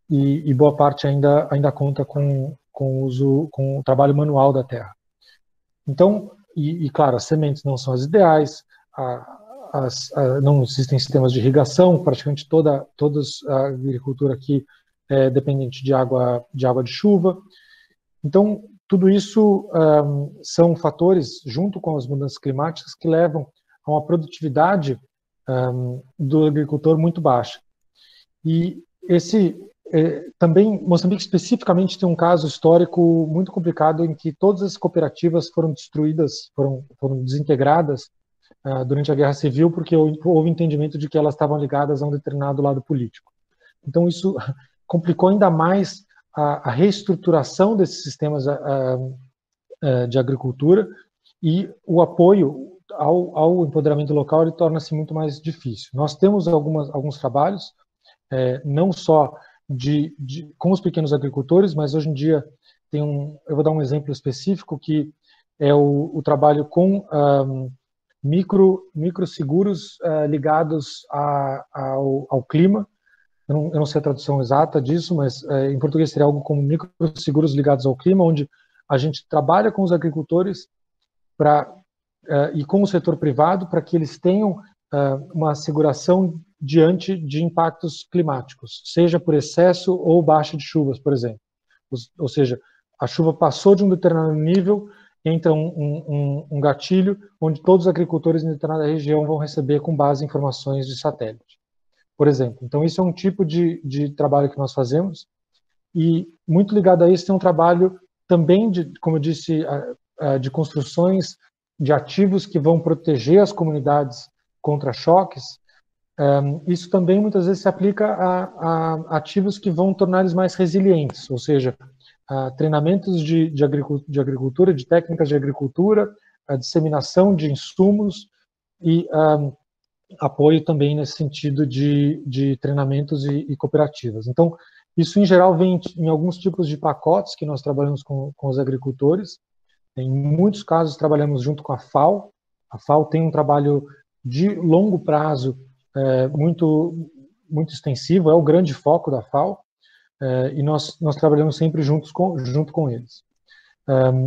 e boa parte ainda conta com o trabalho manual da terra. Então, claro, as sementes não são as ideais, não existem sistemas de irrigação, praticamente toda a agricultura aqui é dependente de água de chuva. Então, tudo isso são fatores, junto com as mudanças climáticas, que levam a uma produtividade do agricultor muito baixa. E também, Moçambique especificamente tem um caso histórico muito complicado em que todas as cooperativas foram destruídas, foram desintegradas durante a Guerra Civil, porque houve entendimento de que elas estavam ligadas a um determinado lado político. Então, isso complicou ainda mais a reestruturação desses sistemas de agricultura, e o apoio ao empoderamento local ele torna-se muito mais difícil. Nós temos alguns trabalhos, não só com os pequenos agricultores, mas hoje em dia eu vou dar um exemplo específico, que é o trabalho com microseguros ligados ao clima. Eu não sei a tradução exata disso, mas em português seria algo como microseguros ligados ao clima, onde a gente trabalha com os agricultores e com o setor privado para que eles tenham uma asseguração diante de impactos climáticos, seja por excesso ou baixa de chuvas, por exemplo. Ou seja, a chuva passou de um determinado nível, entra um gatilho onde todos os agricultores em determinada região vão receber com base em informações de satélite, por exemplo. Então, isso é um tipo de trabalho que nós fazemos, e muito ligado a isso tem um trabalho também, como eu disse, de construções de ativos que vão proteger as comunidades contra choques. Isso também muitas vezes se aplica a ativos que vão tornar eles mais resilientes, ou seja, treinamentos de agricultura, de técnicas de agricultura, a disseminação de insumos e apoio também nesse sentido de treinamentos e cooperativas. Então, isso em geral vem em alguns tipos de pacotes que nós trabalhamos com os agricultores. Em muitos casos trabalhamos junto com a FAO. A FAO tem um trabalho de longo prazo muito extensivo, é o grande foco da FAO, e nós trabalhamos sempre junto com eles.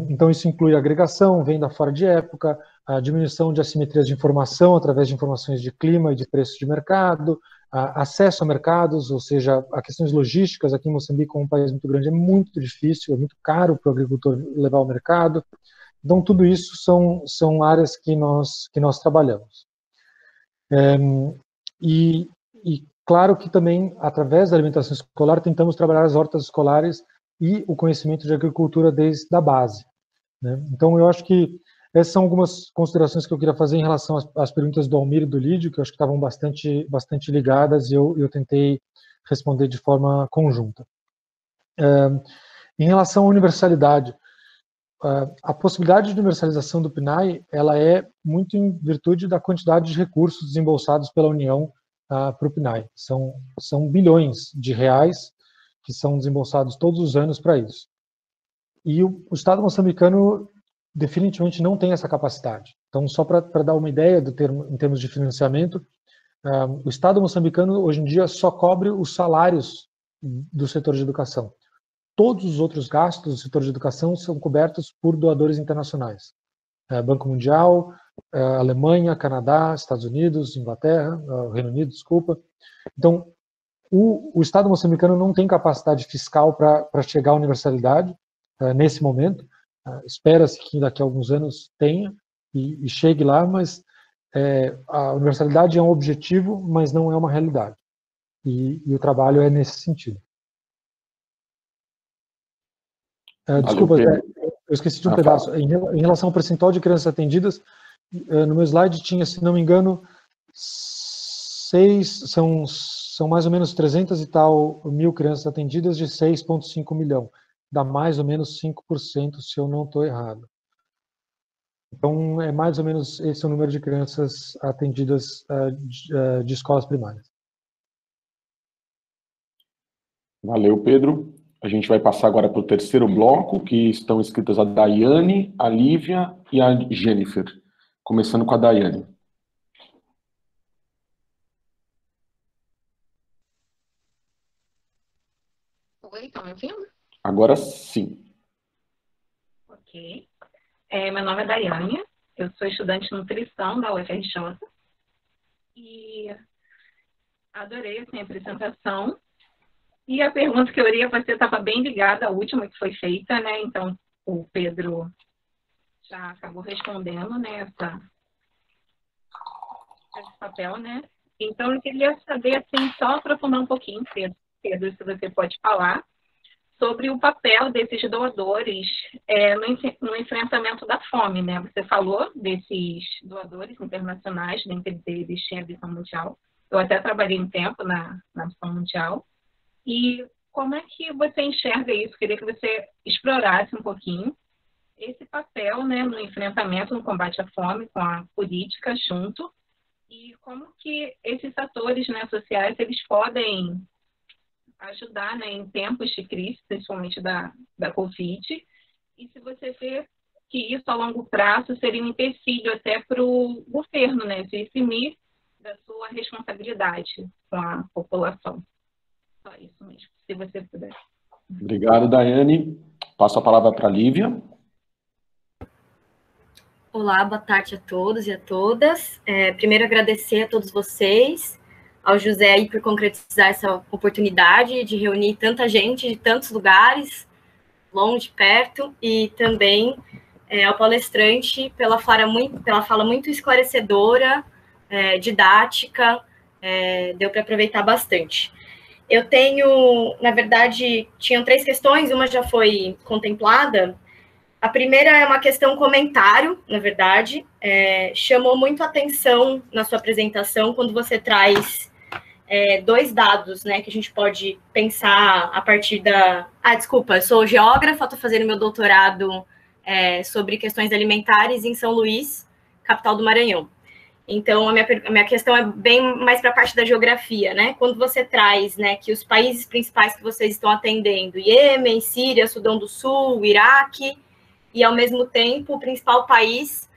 Então isso inclui agregação, venda fora de época, a diminuição de assimetrias de informação através de informações de clima e de preços de mercado, acesso a mercados, ou seja, a questões logísticas. Aqui em Moçambique, como um país muito grande, é muito difícil, é muito caro para o agricultor levar ao mercado. Então tudo isso são áreas que nós trabalhamos. E claro que também, através da alimentação escolar, tentamos trabalhar as hortas escolares e o conhecimento de agricultura desde a base, né? Então, eu acho que essas são algumas considerações que eu queria fazer em relação às perguntas do Almir e do Lídio, que eu acho que estavam bastante ligadas, e eu tentei responder de forma conjunta. Em relação à universalidade, a possibilidade de universalização do PNAE, ela é muito em virtude da quantidade de recursos desembolsados pela União para o PNAE. São bilhões de reais que são desembolsados todos os anos para isso. E o Estado moçambicano definitivamente não tem essa capacidade. Então, só para dar uma ideia em termos de financiamento, o Estado moçambicano hoje em dia só cobre os salários do setor de educação. Todos os outros gastos do setor de educação são cobertos por doadores internacionais. Banco Mundial, Alemanha, Canadá, Estados Unidos, Inglaterra, Reino Unido, desculpa. Então, o Estado moçambicano não tem capacidade fiscal para chegar à universalidade nesse momento. Espera-se que daqui a alguns anos tenha e chegue lá, mas a universalidade é um objetivo, mas não é uma realidade. E o trabalho é nesse sentido. Desculpa, eu esqueci de um pedaço. Em relação ao percentual de crianças atendidas, no meu slide tinha, se não me engano, são mais ou menos 300 e tal mil crianças atendidas de 6,5 milhão. Dá mais ou menos 5%, se eu não estou errado. Então, é mais ou menos esse o número de crianças atendidas de escolas primárias. Valeu, Pedro. A gente vai passar agora para o terceiro bloco, que estão inscritas a Daiane, a Lívia e a Jennifer. Começando com a Daiane. Oi, estão me ouvindo? Agora sim. Ok. Meu nome é Daiane, eu sou estudante de nutrição da UFRJ e adorei assim, a apresentação. E a pergunta que eu iria fazer estava bem ligada à última que foi feita, né? Então, o Pedro já acabou respondendo, né, esse papel, né? Então, eu queria saber, assim, só aprofundar um pouquinho, Pedro, se você pode falar, sobre o papel desses doadores no enfrentamento da fome, né? Você falou desses doadores internacionais, dentre eles tinha a Missão Mundial. Eu até trabalhei um tempo na Missão Mundial. E como é que você enxerga isso? Queria que você explorasse um pouquinho esse papel, né, no enfrentamento, no combate à fome, com a política junto, e como que esses atores, né, sociais, eles podem ajudar, né, em tempos de crise, principalmente da Covid, e se você vê que isso a longo prazo seria um empecilho até para o governo, né, se eximir da sua responsabilidade com a população. Só isso mesmo, se você puder. Obrigado, Daiane. Passo a palavra para a Lívia. Olá, boa tarde a todos e a todas. Primeiro, agradecer a todos vocês, ao José aí por concretizar essa oportunidade de reunir tanta gente de tantos lugares, longe, perto, e também ao palestrante pela fala muito esclarecedora, didática, deu para aproveitar bastante. Eu tenho, na verdade, tinham 3 questões, uma já foi contemplada. A primeira é uma questão comentário, na verdade, chamou muito a atenção na sua apresentação quando você traz 2 dados, né, que a gente pode pensar a partir da... desculpa, eu sou geógrafa, estou fazendo meu doutorado sobre questões alimentares em São Luís, capital do Maranhão. Então, a minha questão é bem mais para a parte da geografia, né? Quando você traz, né, que os países principais que vocês estão atendendo, Iêmen, Síria, Sudão do Sul, Iraque, e, ao mesmo tempo, o principal país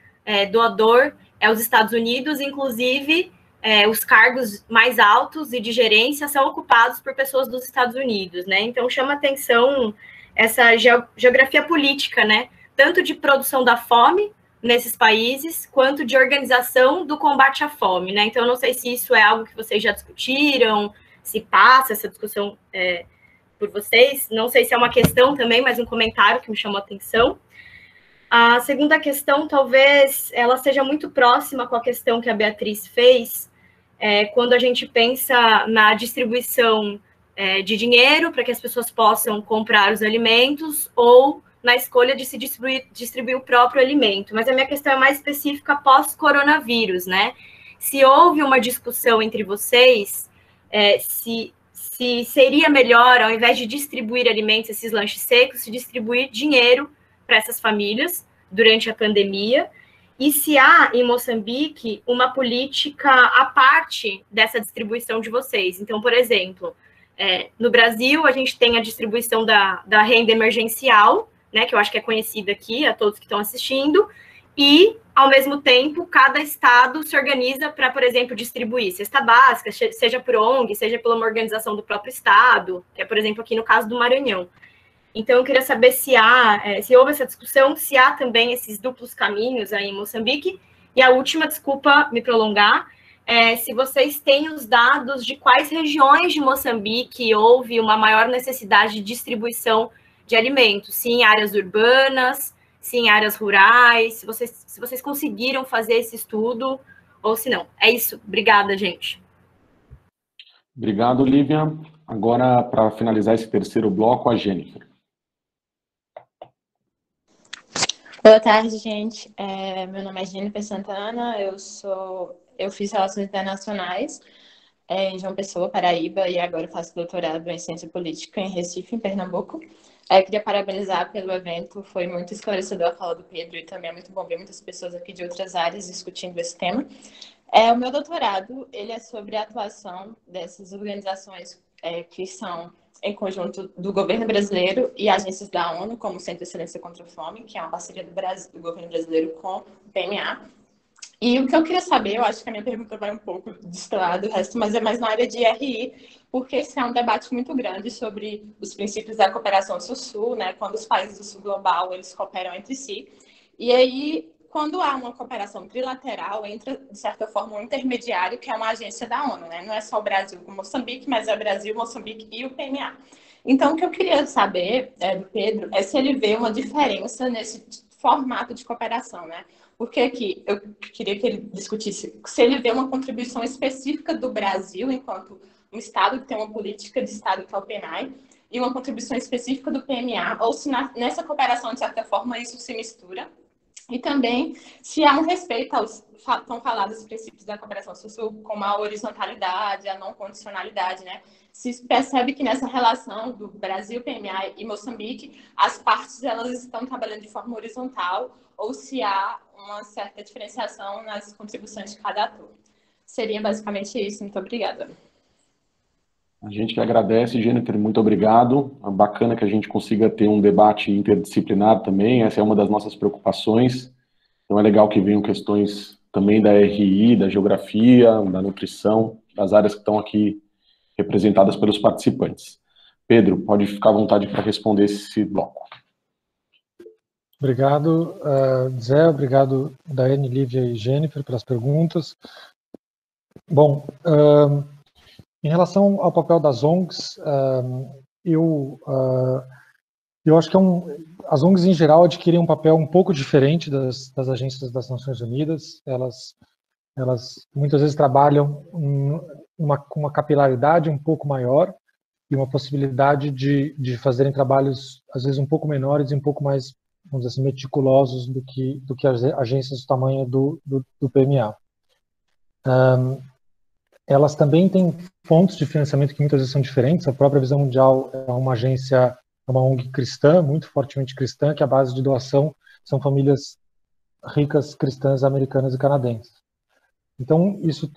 doador é os Estados Unidos, inclusive os cargos mais altos e de gerência são ocupados por pessoas dos Estados Unidos, né? Então, chama atenção essa geografia política, né? Tanto de produção da fome nesses países, quanto de organização do combate à fome, né? Então, eu não sei se isso é algo que vocês já discutiram, se passa essa discussão por vocês, não sei se é uma questão também, mas um comentário que me chamou a atenção. A segunda questão, talvez, ela seja muito próxima com a questão que a Beatriz fez, quando a gente pensa na distribuição de dinheiro para que as pessoas possam comprar os alimentos ou na escolha de se distribuir o próprio alimento. Mas a minha questão é mais específica pós-coronavírus, né? Se houve uma discussão entre vocês, se seria melhor, ao invés de distribuir alimentos, esses lanches secos, se distribuir dinheiro para essas famílias durante a pandemia, e se há, em Moçambique, uma política à parte dessa distribuição de vocês. Então, por exemplo, no Brasil, a gente tem a distribuição da renda emergencial, né, que eu acho que é conhecida aqui, a todos que estão assistindo, e, ao mesmo tempo, cada estado se organiza para, por exemplo, distribuir cesta básica, seja por ONG, seja por uma organização do próprio estado, que é, por exemplo, aqui no caso do Maranhão. Então, eu queria saber se houve essa discussão, se há também esses duplos caminhos aí em Moçambique. E a última, desculpa me prolongar, se vocês têm os dados de quais regiões de Moçambique houve uma maior necessidade de distribuição de alimentos, se em áreas urbanas, se em áreas rurais, se vocês conseguiram fazer esse estudo, ou se não. É isso. Obrigada, gente. Obrigado, Lívia. Agora, para finalizar esse terceiro bloco, a Jennifer. Boa tarde, gente. Meu nome é Jennifer Santana, eu fiz Relações Internacionais em João Pessoa, Paraíba, e agora faço doutorado em Ciência Política em Recife, em Pernambuco. Queria parabenizar pelo evento, foi muito esclarecedor a fala do Pedro, e também é muito bom ver muitas pessoas aqui de outras áreas discutindo esse tema. O meu doutorado, ele é sobre a atuação dessas organizações que são em conjunto do governo brasileiro e agências da ONU, como o Centro de Excelência contra a Fome, que é uma parceria do governo brasileiro com o PMA. E o que eu queria saber, eu acho que a minha pergunta vai um pouco destoar do resto, mas é mais na área de RI, porque esse é um debate muito grande sobre os princípios da cooperação sul-sul, né, quando os países do sul global, eles cooperam entre si. E aí, quando há uma cooperação trilateral, entra, de certa forma, um intermediário, que é uma agência da ONU, né? Não é só o Brasil com Moçambique, mas é o Brasil, Moçambique e o PMA. Então, o que eu queria saber do Pedro é se ele vê uma diferença nesse formato de cooperação, né? Porque aqui eu queria que ele discutisse se ele vê uma contribuição específica do Brasil, enquanto um Estado que tem uma política de Estado que é o PNAE, e uma contribuição específica do PMA, ou se nessa cooperação, de certa forma, isso se mistura. E também se há um respeito aos tão falados princípios da cooperação sul-sul, como a horizontalidade, a não condicionalidade, né? Se percebe que nessa relação do Brasil, PMA e Moçambique, as partes elas estão trabalhando de forma horizontal, ou se há uma certa diferenciação nas contribuições de cada ator. Seria basicamente isso. Muito obrigada. A gente que agradece, Jennifer, muito obrigado. É bacana que a gente consiga ter um debate interdisciplinar também, essa é uma das nossas preocupações. Então é legal que venham questões também da RI, da geografia, da nutrição, das áreas que estão aqui representadas pelos participantes. Pedro, pode ficar à vontade para responder esse bloco. Obrigado, Zé, obrigado, Daiane, Lívia e Jennifer, pelas perguntas. Bom, em relação ao papel das ONGs, eu acho que as ONGs, em geral, adquirem um papel um pouco diferente das agências das Nações Unidas. Elas muitas vezes trabalham com uma capilaridade um pouco maior e uma possibilidade de fazerem trabalhos, às vezes, um pouco menores e um pouco mais, vamos dizer assim, meticulosos do que as agências do tamanho do PMA. Elas também têm fontes de financiamento que muitas vezes são diferentes. A própria Visão Mundial é uma agência, é uma ONG cristã, muito fortemente cristã, que a base de doação são famílias ricas cristãs americanas e canadenses. Então, isso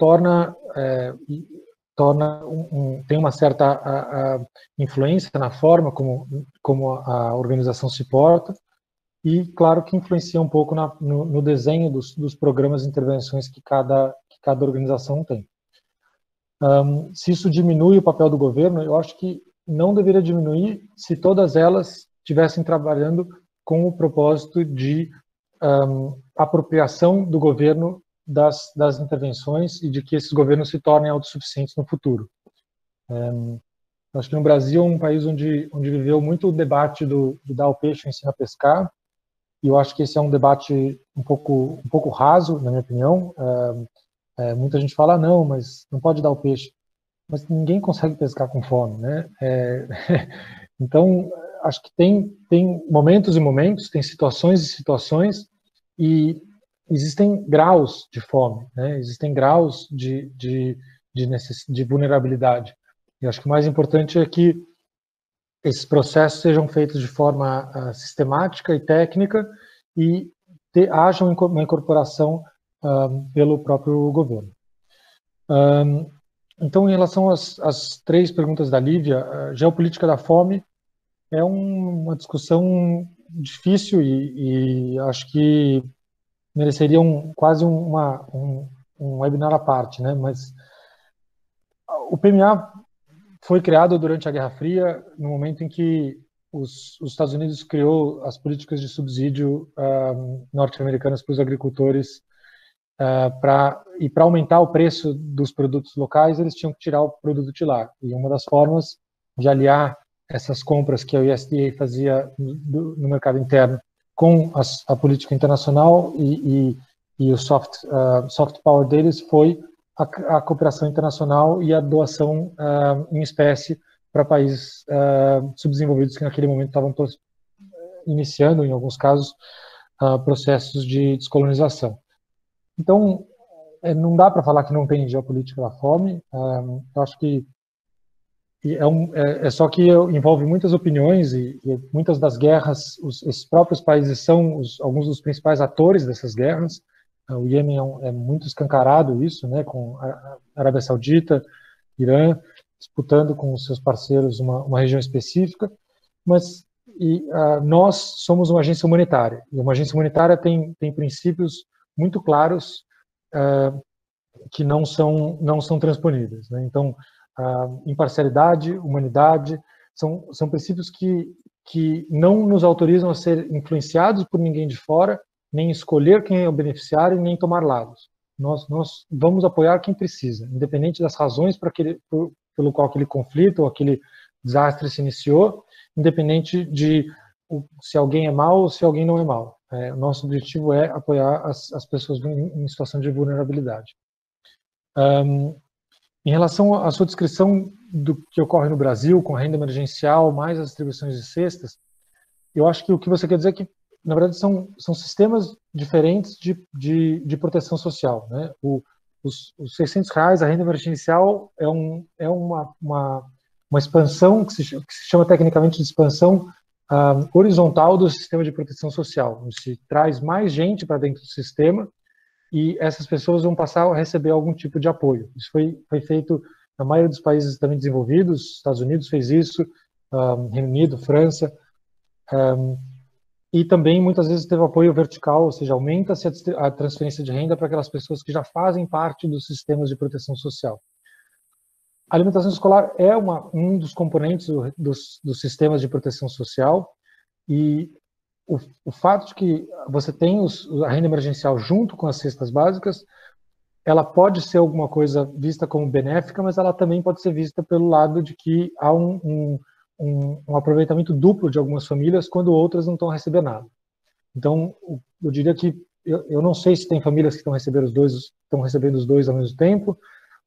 tem uma certa influência na forma como a organização se porta e, claro, que influencia um pouco no desenho dos programas e intervenções que cada organização tem. Se isso diminui o papel do governo, eu acho que não deveria diminuir se todas elas estivessem trabalhando com o propósito de apropriação do governo das intervenções e de que esses governos se tornem autossuficientes no futuro. Acho que no Brasil é um país onde viveu muito o debate do dar ao peixe e ensinar a pescar, e eu acho que esse é um debate um pouco raso, na minha opinião. Muita gente fala, não, mas não pode dar o peixe. Mas ninguém consegue pescar com fome, né? Então, acho que tem momentos e momentos, tem situações e situações, e existem graus de fome, né? Existem graus de vulnerabilidade. E acho que o mais importante é que esses processos sejam feitos de forma sistemática e técnica e haja uma incorporação pelo próprio governo. Então, em relação às 3 perguntas da Lívia, a geopolítica da fome é uma discussão difícil e acho que mereceria quase um webinar à parte, né? Mas o PMA foi criado durante a Guerra Fria, no momento em que os Estados Unidos criou as políticas de subsídio norte-americanas para os agricultores, para aumentar o preço dos produtos locais, eles tinham que tirar o produto de lá. E uma das formas de aliar essas compras que a USDA fazia no mercado interno com a política internacional e o soft power deles foi a cooperação internacional e a doação em espécie para países subdesenvolvidos que naquele momento estavam iniciando, em alguns casos, processos de descolonização. Então, não dá para falar que não tem geopolítica da fome. Eu acho que só que envolve muitas opiniões e muitas das guerras, esses próprios países são alguns dos principais atores dessas guerras. O Iêmen é muito escancarado isso, né, com a Arábia Saudita, Irã, disputando com os seus parceiros uma região específica, mas nós somos uma agência humanitária, e uma agência humanitária tem princípios muito claros que não são transponíveis, né? Então, imparcialidade, humanidade, são princípios que não nos autorizam a ser influenciados por ninguém de fora, nem escolher quem é o beneficiário, nem tomar lados. Nós vamos apoiar quem precisa, independente das razões pelo qual aquele conflito ou aquele desastre se iniciou, independente de se alguém é mau ou se alguém não é mau. Nosso objetivo é apoiar as pessoas em situação de vulnerabilidade. Em relação à sua descrição do que ocorre no Brasil, com a renda emergencial, mais as distribuições de cestas, eu acho que o que você quer dizer é que, na verdade, são sistemas diferentes de proteção social, né? Os R$600, a renda emergencial, é uma expansão que se chama tecnicamente de expansão horizontal do sistema de proteção social, onde se traz mais gente para dentro do sistema e essas pessoas vão passar a receber algum tipo de apoio. Isso foi feito na maioria dos países também desenvolvidos. Estados Unidos fez isso, Reino Unido, França, e também muitas vezes teve apoio vertical, ou seja, aumenta-se a transferência de renda para aquelas pessoas que já fazem parte dos sistemas de proteção social. A alimentação escolar é um dos componentes dos sistemas de proteção social e o fato de que você tem a renda emergencial junto com as cestas básicas, ela pode ser alguma coisa vista como benéfica, mas ela também pode ser vista pelo lado de que há um aproveitamento duplo de algumas famílias quando outras não estão recebendo nada. Então, eu diria que eu não sei se tem famílias que estão recebendo os dois ao mesmo tempo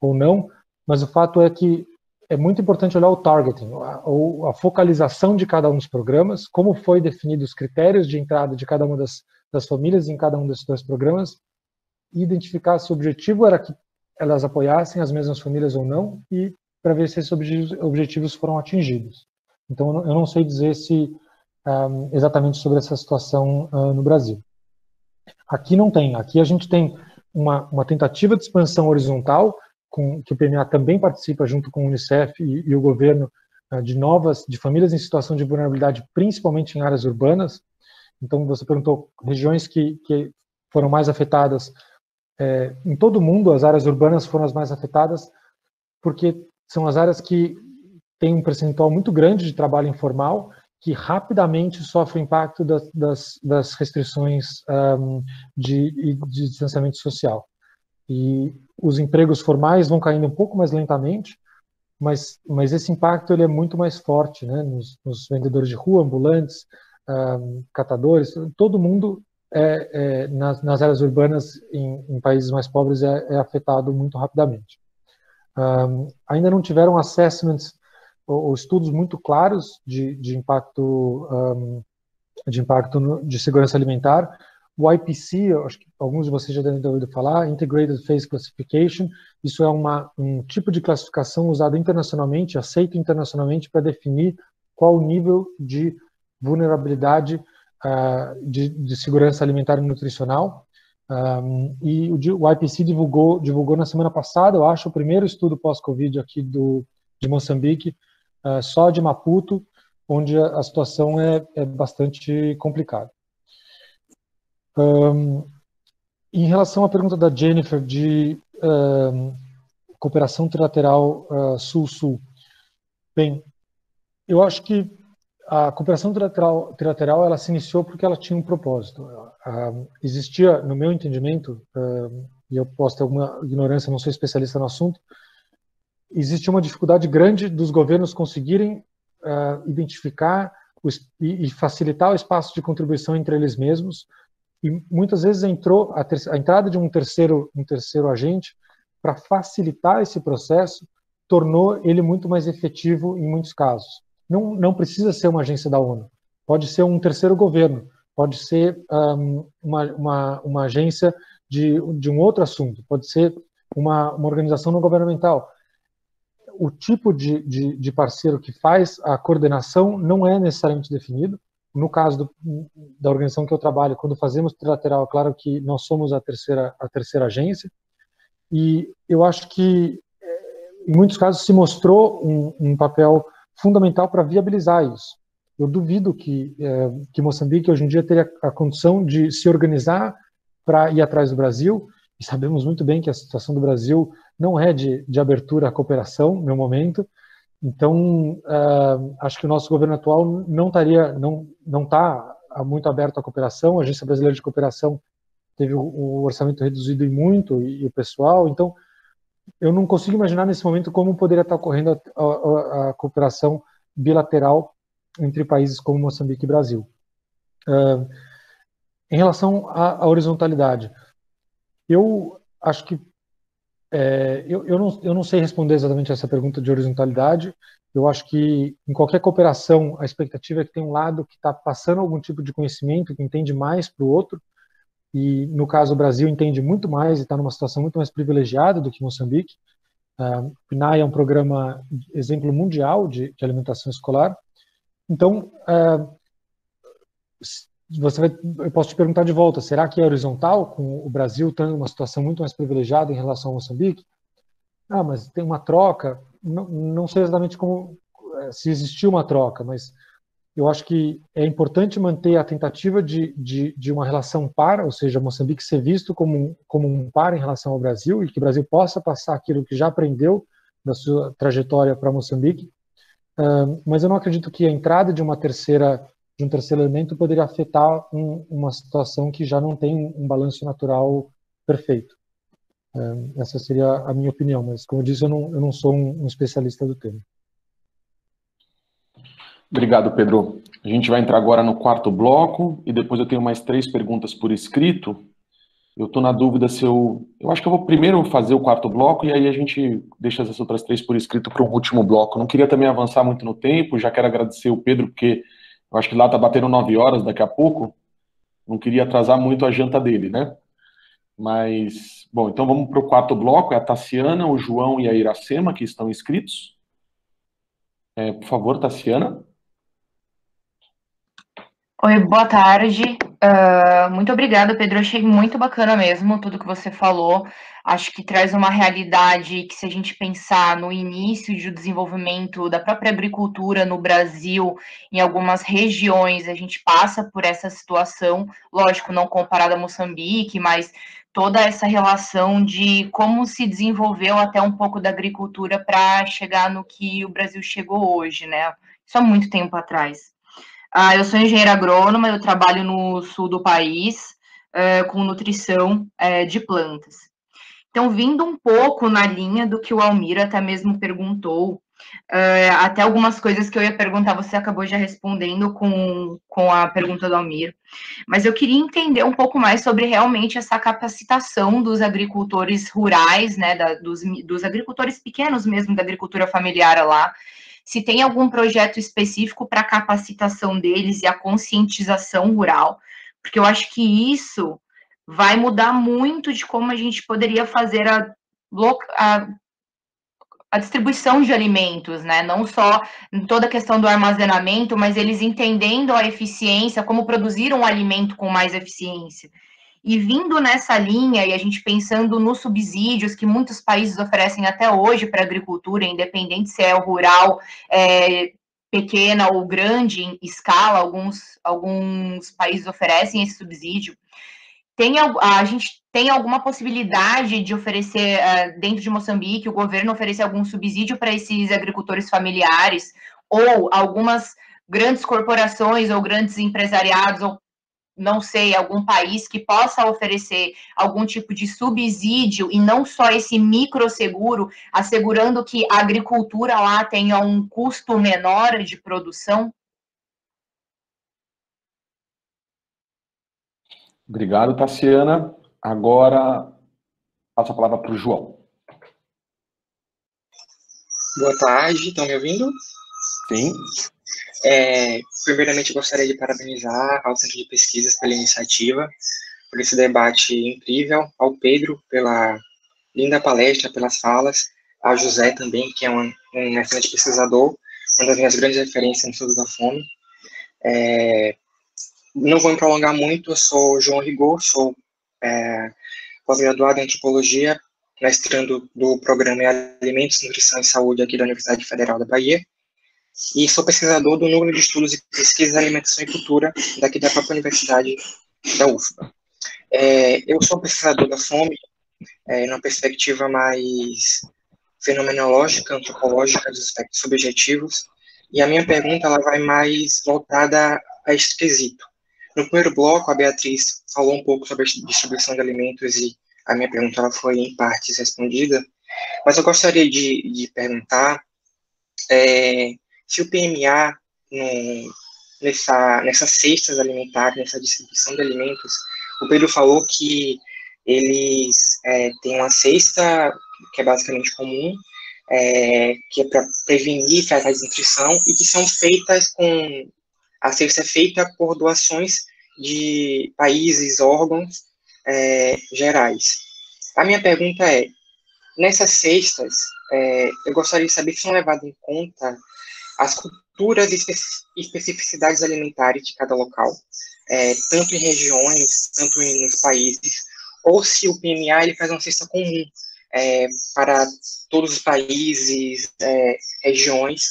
ou não, mas o fato é que é muito importante olhar o targeting, a focalização de cada um dos programas, como foi definido os critérios de entrada de cada uma das famílias em cada um desses dois programas, e identificar se o objetivo era que elas apoiassem as mesmas famílias ou não, e para ver se esses objetivos foram atingidos. Então, eu não sei dizer exatamente sobre essa situação no Brasil. Aqui não tem. Aqui a gente tem uma tentativa de expansão horizontal, que o PMA também participa junto com o Unicef e o governo, de famílias em situação de vulnerabilidade, principalmente em áreas urbanas. Então, você perguntou regiões que foram mais afetadas. Em todo o mundo, as áreas urbanas foram as mais afetadas, porque são as áreas que têm um percentual muito grande de trabalho informal, que rapidamente sofre o impacto das restrições de distanciamento social. E os empregos formais vão caindo um pouco mais lentamente, mas esse impacto ele é muito mais forte, né? Nos vendedores de rua, ambulantes, catadores, todo mundo nas áreas urbanas em países mais pobres é afetado muito rapidamente. Ainda não tiveram assessments ou estudos muito claros de impacto de segurança alimentar. O IPC, acho que alguns de vocês já devem ter ouvido falar, Integrated Phase Classification, isso é um tipo de classificação usado internacionalmente, aceito internacionalmente para definir qual o nível de vulnerabilidade de segurança alimentar e nutricional. E o IPC divulgou na semana passada, eu acho, o primeiro estudo pós-Covid aqui de Moçambique, só de Maputo, onde a situação é bastante complicada. Em relação à pergunta da Jennifer de cooperação trilateral Sul-Sul, bem, eu acho que a cooperação trilateral ela se iniciou porque ela tinha um propósito. Existia, no meu entendimento, e eu posso ter alguma ignorância, não sou especialista no assunto, existe uma dificuldade grande dos governos conseguirem identificar e facilitar o espaço de contribuição entre eles mesmos, e muitas vezes a entrada de um terceiro agente para facilitar esse processo tornou ele muito mais efetivo em muitos casos. Não precisa ser uma agência da ONU, pode ser um terceiro governo, pode ser uma agência de um outro assunto, pode ser uma organização não governamental. O tipo de parceiro que faz a coordenação não é necessariamente definido. No caso da organização que eu trabalho, quando fazemos trilateral, é claro que nós somos a terceira agência, e eu acho que, em muitos casos, se mostrou um papel fundamental para viabilizar isso. Eu duvido que Moçambique, hoje em dia, teria a condição de se organizar para ir atrás do Brasil, e sabemos muito bem que a situação do Brasil não é de abertura à cooperação, no momento. Então, acho que o nosso governo atual não está muito aberto à cooperação. A Agência Brasileira de Cooperação teve o orçamento reduzido muito e o pessoal. Então, eu não consigo imaginar nesse momento como poderia estar ocorrendo a cooperação bilateral entre países como Moçambique e Brasil. Em relação à horizontalidade, eu acho que eu não sei responder exatamente essa pergunta de horizontalidade. Eu acho que em qualquer cooperação a expectativa é que tem um lado que está passando algum tipo de conhecimento, que entende mais para o outro, e no caso o Brasil entende muito mais e está numa situação muito mais privilegiada do que Moçambique. O PNAE é um programa exemplo mundial de alimentação escolar. Então, eu posso te perguntar de volta, será que é horizontal, com o Brasil tendo uma situação muito mais privilegiada em relação ao Moçambique? Mas tem uma troca, não sei exatamente se existiu uma troca, mas eu acho que é importante manter a tentativa de uma relação par, ou seja, Moçambique ser visto como um par em relação ao Brasil, e que o Brasil possa passar aquilo que já aprendeu da sua trajetória para Moçambique, mas eu não acredito que a entrada de uma terceira de um terceiro elemento poderia afetar uma situação que já não tem um balanço natural perfeito. Essa seria a minha opinião, mas, como eu disse, eu não sou um especialista do tema. Obrigado, Pedro. A gente vai entrar agora no quarto bloco e depois eu tenho mais 3 perguntas por escrito. Eu estou na dúvida se eu acho que eu vou primeiro fazer o quarto bloco e aí a gente deixa essas outras 3 por escrito para um último bloco. Não queria também avançar muito no tempo, já quero agradecer o Pedro, porque eu acho que lá está batendo 9 horas daqui a pouco. Não queria atrasar muito a janta dele, né? Mas, bom, então vamos para o quarto bloco. É a Tassiana, o João e a Iracema que estão inscritos. Por favor, Tassiana. Oi, boa tarde. Muito obrigada, Pedro. Achei muito bacana mesmo tudo que você falou. Acho que traz uma realidade que, se a gente pensar no início do desenvolvimento da própria agricultura no Brasil, em algumas regiões, a gente passa por essa situação, lógico, não comparada a Moçambique, mas toda essa relação de como se desenvolveu até um pouco da agricultura para chegar no que o Brasil chegou hoje, né? Isso há muito tempo atrás. Eu sou engenheira agrônoma, eu trabalho no sul do país, com nutrição de plantas. Então, vindo um pouco na linha do que o Almir até mesmo perguntou, até algumas coisas que eu ia perguntar, você acabou já respondendo com a pergunta do Almir, mas eu queria entender um pouco mais sobre realmente essa capacitação dos agricultores rurais, né, dos agricultores pequenos mesmo, da agricultura familiar lá, se tem algum projeto específico para a capacitação deles e a conscientização rural, porque eu acho que isso vai mudar muito de como a gente poderia fazer a distribuição de alimentos, né? Não só em toda a questão do armazenamento, mas eles entendendo a eficiência, como produzir um alimento com mais eficiência. E vindo nessa linha, e a gente pensando nos subsídios que muitos países oferecem até hoje para a agricultura, independente se é o rural, pequena ou grande em escala, alguns países oferecem esse subsídio. A gente tem alguma possibilidade de oferecer, dentro de Moçambique, o governo oferecer algum subsídio para esses agricultores familiares, ou algumas grandes corporações ou grandes empresariados, ou não sei, algum país que possa oferecer algum tipo de subsídio e não só esse microseguro, assegurando que a agricultura lá tenha um custo menor de produção? Obrigado, Tassiana. Agora, passo a palavra para o João. Boa tarde, estão me ouvindo? Sim. Primeiramente, gostaria de parabenizar ao Centro de Pesquisas pela iniciativa, por esse debate incrível, ao Pedro pela linda palestra, pelas falas, ao José também, que é um excelente pesquisador, uma das minhas grandes referências no estudo da fome. Não vou me prolongar muito, eu sou João Rigor, sou pós-graduado em Antropologia, mestrando do Programa em Alimentos, Nutrição e Saúde aqui da Universidade Federal da Bahia, e sou pesquisador do Núcleo de Estudos e Pesquisas, Alimentação e Cultura, daqui da própria Universidade da UFBA. Eu sou pesquisador da fome, numa perspectiva mais fenomenológica, antropológica, dos aspectos subjetivos, e a minha pergunta ela vai mais voltada a este quesito. No primeiro bloco, a Beatriz falou um pouco sobre a distribuição de alimentos e a minha pergunta ela foi, em partes, respondida, mas eu gostaria de perguntar se o PMA, nessas cestas alimentares, nessa distribuição de alimentos, o Pedro falou que eles têm uma cesta que é basicamente comum, que é para prevenir a desnutrição e que são feitas a cesta é feita por doações de países, órgãos gerais. A minha pergunta é, nessas cestas, eu gostaria de saber se são levadas em conta as culturas e especificidades alimentares de cada local, tanto em regiões, tanto nos países, ou se o PMA ele faz uma cesta comum para todos os países, regiões,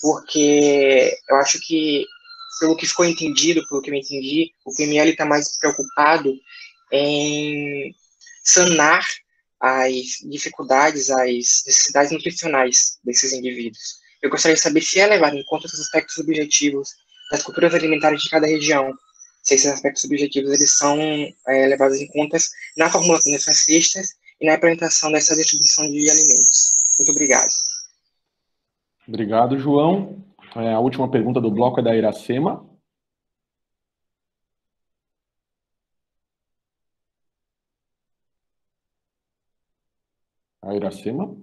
porque eu acho que, pelo que ficou entendido, pelo que eu entendi, o PMA está mais preocupado em sanar as dificuldades, as necessidades nutricionais desses indivíduos. Eu gostaria de saber se é levado em conta esses aspectos objetivos das culturas alimentares de cada região. Se esses aspectos subjetivos eles são levados em conta na formulação dessas cestas e na implementação dessa distribuição de alimentos. Muito obrigado. Obrigado, João. A última pergunta do bloco é da Iracema. A Iracema.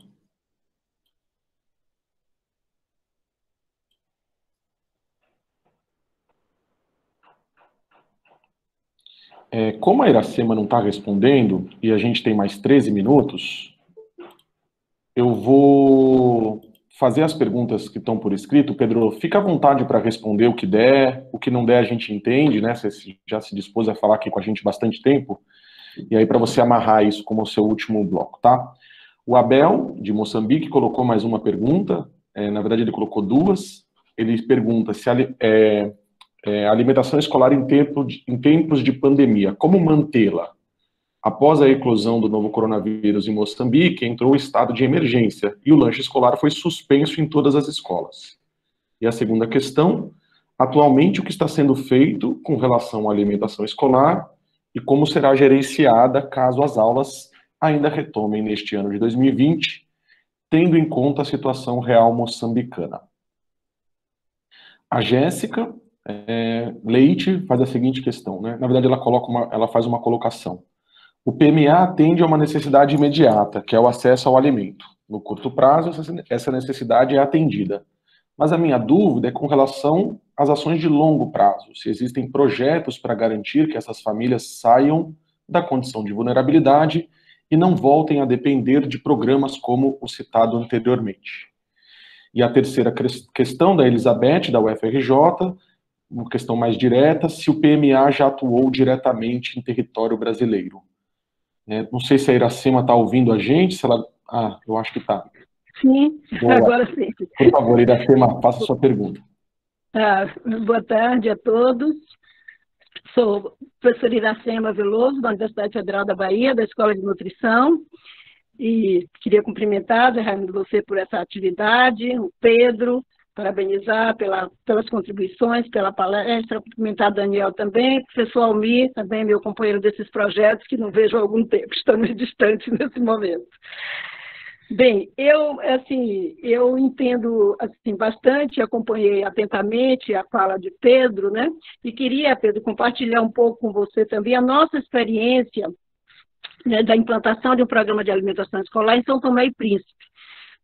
Como a Iracema não está respondendo, e a gente tem mais 13 minutos, eu vou fazer as perguntas que estão por escrito. Pedro, fica à vontade para responder o que der, o que não der a gente entende, né? Você já se dispôs a falar aqui com a gente bastante tempo, e aí para você amarrar isso como o seu último bloco, tá? O Abel, de Moçambique, colocou mais uma pergunta, na verdade ele colocou duas. Ele pergunta se a alimentação escolar em tempos de pandemia, como mantê-la? Após a eclosão do novo coronavírus em Moçambique, entrou o estado de emergência e o lanche escolar foi suspenso em todas as escolas. E a segunda questão, atualmente o que está sendo feito com relação à alimentação escolar e como será gerenciada caso as aulas ainda retomem neste ano de 2020, tendo em conta a situação real moçambicana. A Jéssica Leite faz a seguinte questão, né? Na verdade, ela faz uma colocação. O PMA atende a uma necessidade imediata, que é o acesso ao alimento. No curto prazo, essa necessidade é atendida. Mas a minha dúvida é com relação às ações de longo prazo. Se existem projetos para garantir que essas famílias saiam da condição de vulnerabilidade e não voltem a depender de programas como o citado anteriormente. E a terceira questão da Elizabeth, da UFRJ, uma questão mais direta, se o PMA já atuou diretamente em território brasileiro. Não sei se a Iracema está ouvindo a gente, se ela... eu acho que está. Sim, boa. Agora sim. Por favor, Iracema, faça a sua pergunta. Boa tarde a todos. Sou professora Iracema Veloso, da Universidade Federal da Bahia, da Escola de Nutrição, e queria cumprimentar, Zé Raimundo, você por essa atividade, o Pedro, parabenizar pelas contribuições, pela palestra, cumprimentar o Daniel também, o professor Almir, também meu companheiro desses projetos, que não vejo há algum tempo, estamos distantes nesse momento. Bem, eu entendo bastante, acompanhei atentamente a fala de Pedro, né? E queria, Pedro, compartilhar um pouco com você também a nossa experiência, né, da implantação de um programa de alimentação escolar em São Tomé e Príncipe.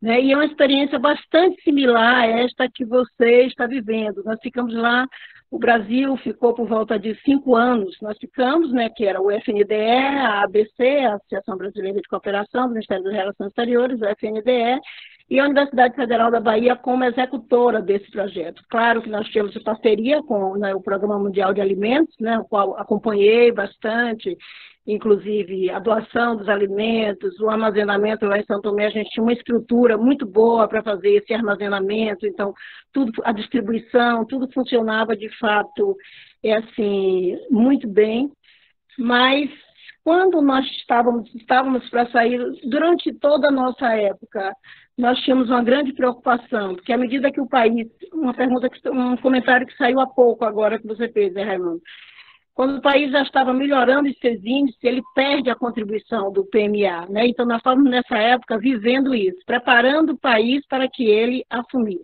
Né? E é uma experiência bastante similar a esta que você está vivendo. Nós ficamos lá, o Brasil ficou por volta de 5 anos, nós ficamos, né, que era o FNDE, a ABC, a Associação Brasileira de Cooperação, do Ministério das Relações Exteriores, o FNDE, e a Universidade Federal da Bahia como executora desse projeto. Claro que nós tínhamos parceria com, né, o Programa Mundial de Alimentos, né, o qual acompanhei bastante, inclusive a doação dos alimentos, o armazenamento lá em São Tomé, a gente tinha uma estrutura muito boa para fazer esse armazenamento, então tudo, a distribuição, tudo funcionava de fato, muito bem, mas quando nós estávamos para sair, durante toda a nossa época, nós tínhamos uma grande preocupação, porque à medida que o país, um comentário que saiu há pouco agora que você fez, né, Raimundo? Quando o país já estava melhorando esses índices, ele perde a contribuição do PMA, né? Então, nós estávamos nessa época vivendo isso, preparando o país para que ele assumisse.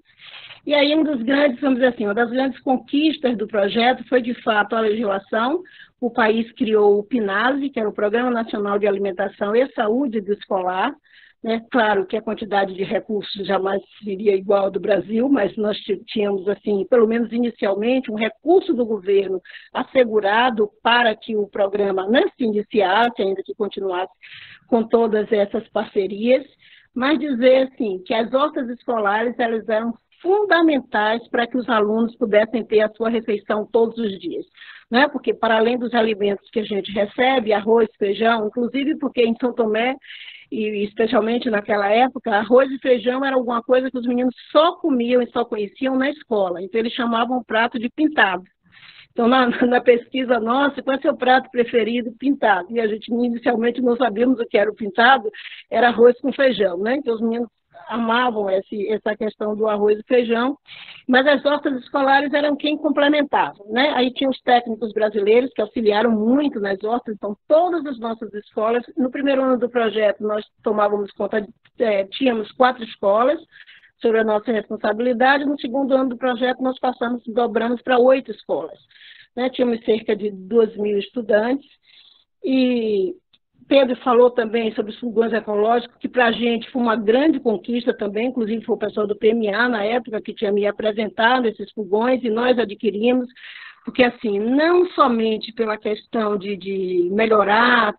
E aí, uma das grandes conquistas do projeto foi, de fato, a legislação. O país criou o PNASE, que era o Programa Nacional de Alimentação e Saúde do Escolar. Né? Claro que a quantidade de recursos jamais seria igual ao do Brasil, mas nós tínhamos, pelo menos inicialmente, um recurso do governo assegurado para que o programa não se iniciasse, ainda que continuasse com todas essas parcerias, mas dizer que as hortas escolares elas eram fundamentais para que os alunos pudessem ter a sua refeição todos os dias. Né? Porque, para além dos alimentos que a gente recebe, arroz, feijão, inclusive porque em São Tomé, e especialmente naquela época, arroz e feijão era alguma coisa que os meninos só comiam e só conheciam na escola. Então, eles chamavam o prato de pintado. Então, na pesquisa nossa, qual é o seu prato preferido? Pintado. E a gente inicialmente não sabíamos o que era o pintado, era arroz com feijão. Né? Então, os meninos amavam essa questão do arroz e feijão, mas as hortas escolares eram quem complementavam, né? Aí tinha os técnicos brasileiros que auxiliaram muito nas hortas, então todas as nossas escolas, no primeiro ano do projeto nós tomávamos conta, tínhamos 4 escolas sobre a nossa responsabilidade, no segundo ano do projeto nós dobramos para 8 escolas, né? Tínhamos cerca de 2.000 estudantes, e Pedro falou também sobre os fogões ecológicos, que para a gente foi uma grande conquista também, inclusive foi o pessoal do PMA na época que tinha me apresentado esses fogões, e nós adquirimos, porque assim, não somente pela questão de melhorar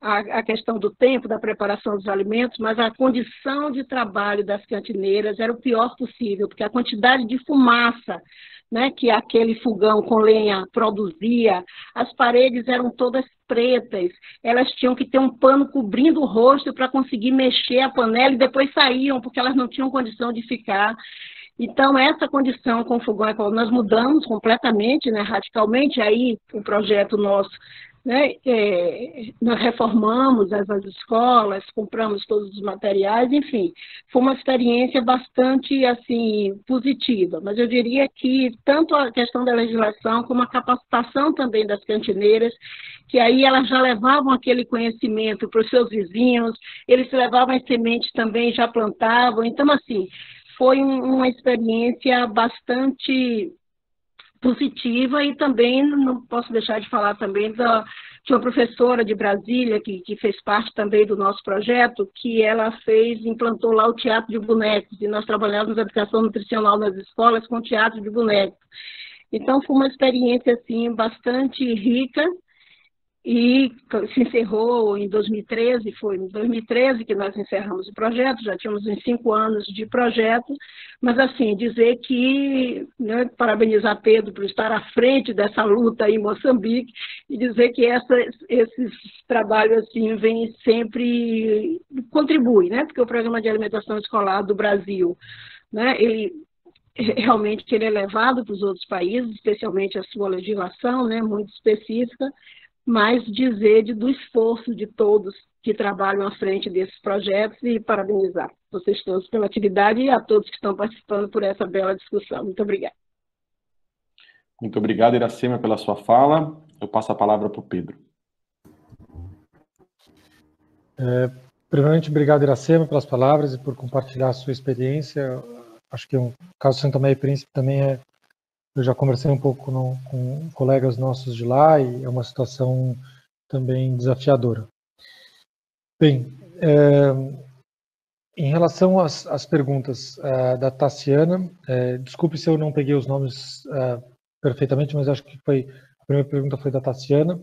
a questão do tempo da preparação dos alimentos, mas a condição de trabalho das cantineiras era o pior possível, porque a quantidade de fumaça, né, que aquele fogão com lenha produzia, as paredes eram todas pretas, elas tinham que ter um pano cobrindo o rosto para conseguir mexer a panela e depois saíam, porque elas não tinham condição de ficar. Então, essa condição com o fogão ecológico, nós mudamos completamente, né, radicalmente, aí o projeto nosso, né, nós reformamos as escolas, compramos todos os materiais, enfim, foi uma experiência bastante, assim, positiva, mas eu diria que tanto a questão da legislação como a capacitação também das cantineiras, que aí elas já levavam aquele conhecimento para os seus vizinhos, eles levavam as sementes também, já plantavam, então, assim, foi uma experiência bastante positiva, e também não posso deixar de falar também de uma professora de Brasília que fez parte também do nosso projeto, que ela implantou lá o teatro de bonecos, e nós trabalhamos na educação nutricional nas escolas com teatro de bonecos. Então foi uma experiência assim bastante rica, e se encerrou em 2013, foi em 2013 que nós encerramos o projeto, já tínhamos uns 5 anos de projeto, mas assim, dizer que, né, parabenizar Pedro por estar à frente dessa luta aí em Moçambique, e dizer que esses trabalhos assim, vêm sempre, contribuem, né, porque o Programa de Alimentação Escolar do Brasil, né, ele é levado para os outros países, especialmente a sua legislação, né, muito específica, mas dizer do esforço de todos que trabalham à frente desses projetos, e parabenizar vocês todos pela atividade e a todos que estão participando por essa bela discussão. Muito obrigada. Muito obrigado, Iracema, pela sua fala. Eu passo a palavra para o Pedro. Primeiramente, obrigado, Iracema, pelas palavras e por compartilhar a sua experiência. Acho que o caso São Tomé e Príncipe também eu já conversei um pouco com colegas nossos de lá, e é uma situação também desafiadora. Bem, em relação às perguntas da Tassiana, desculpe se eu não peguei os nomes perfeitamente, mas acho que a primeira pergunta foi da Tassiana,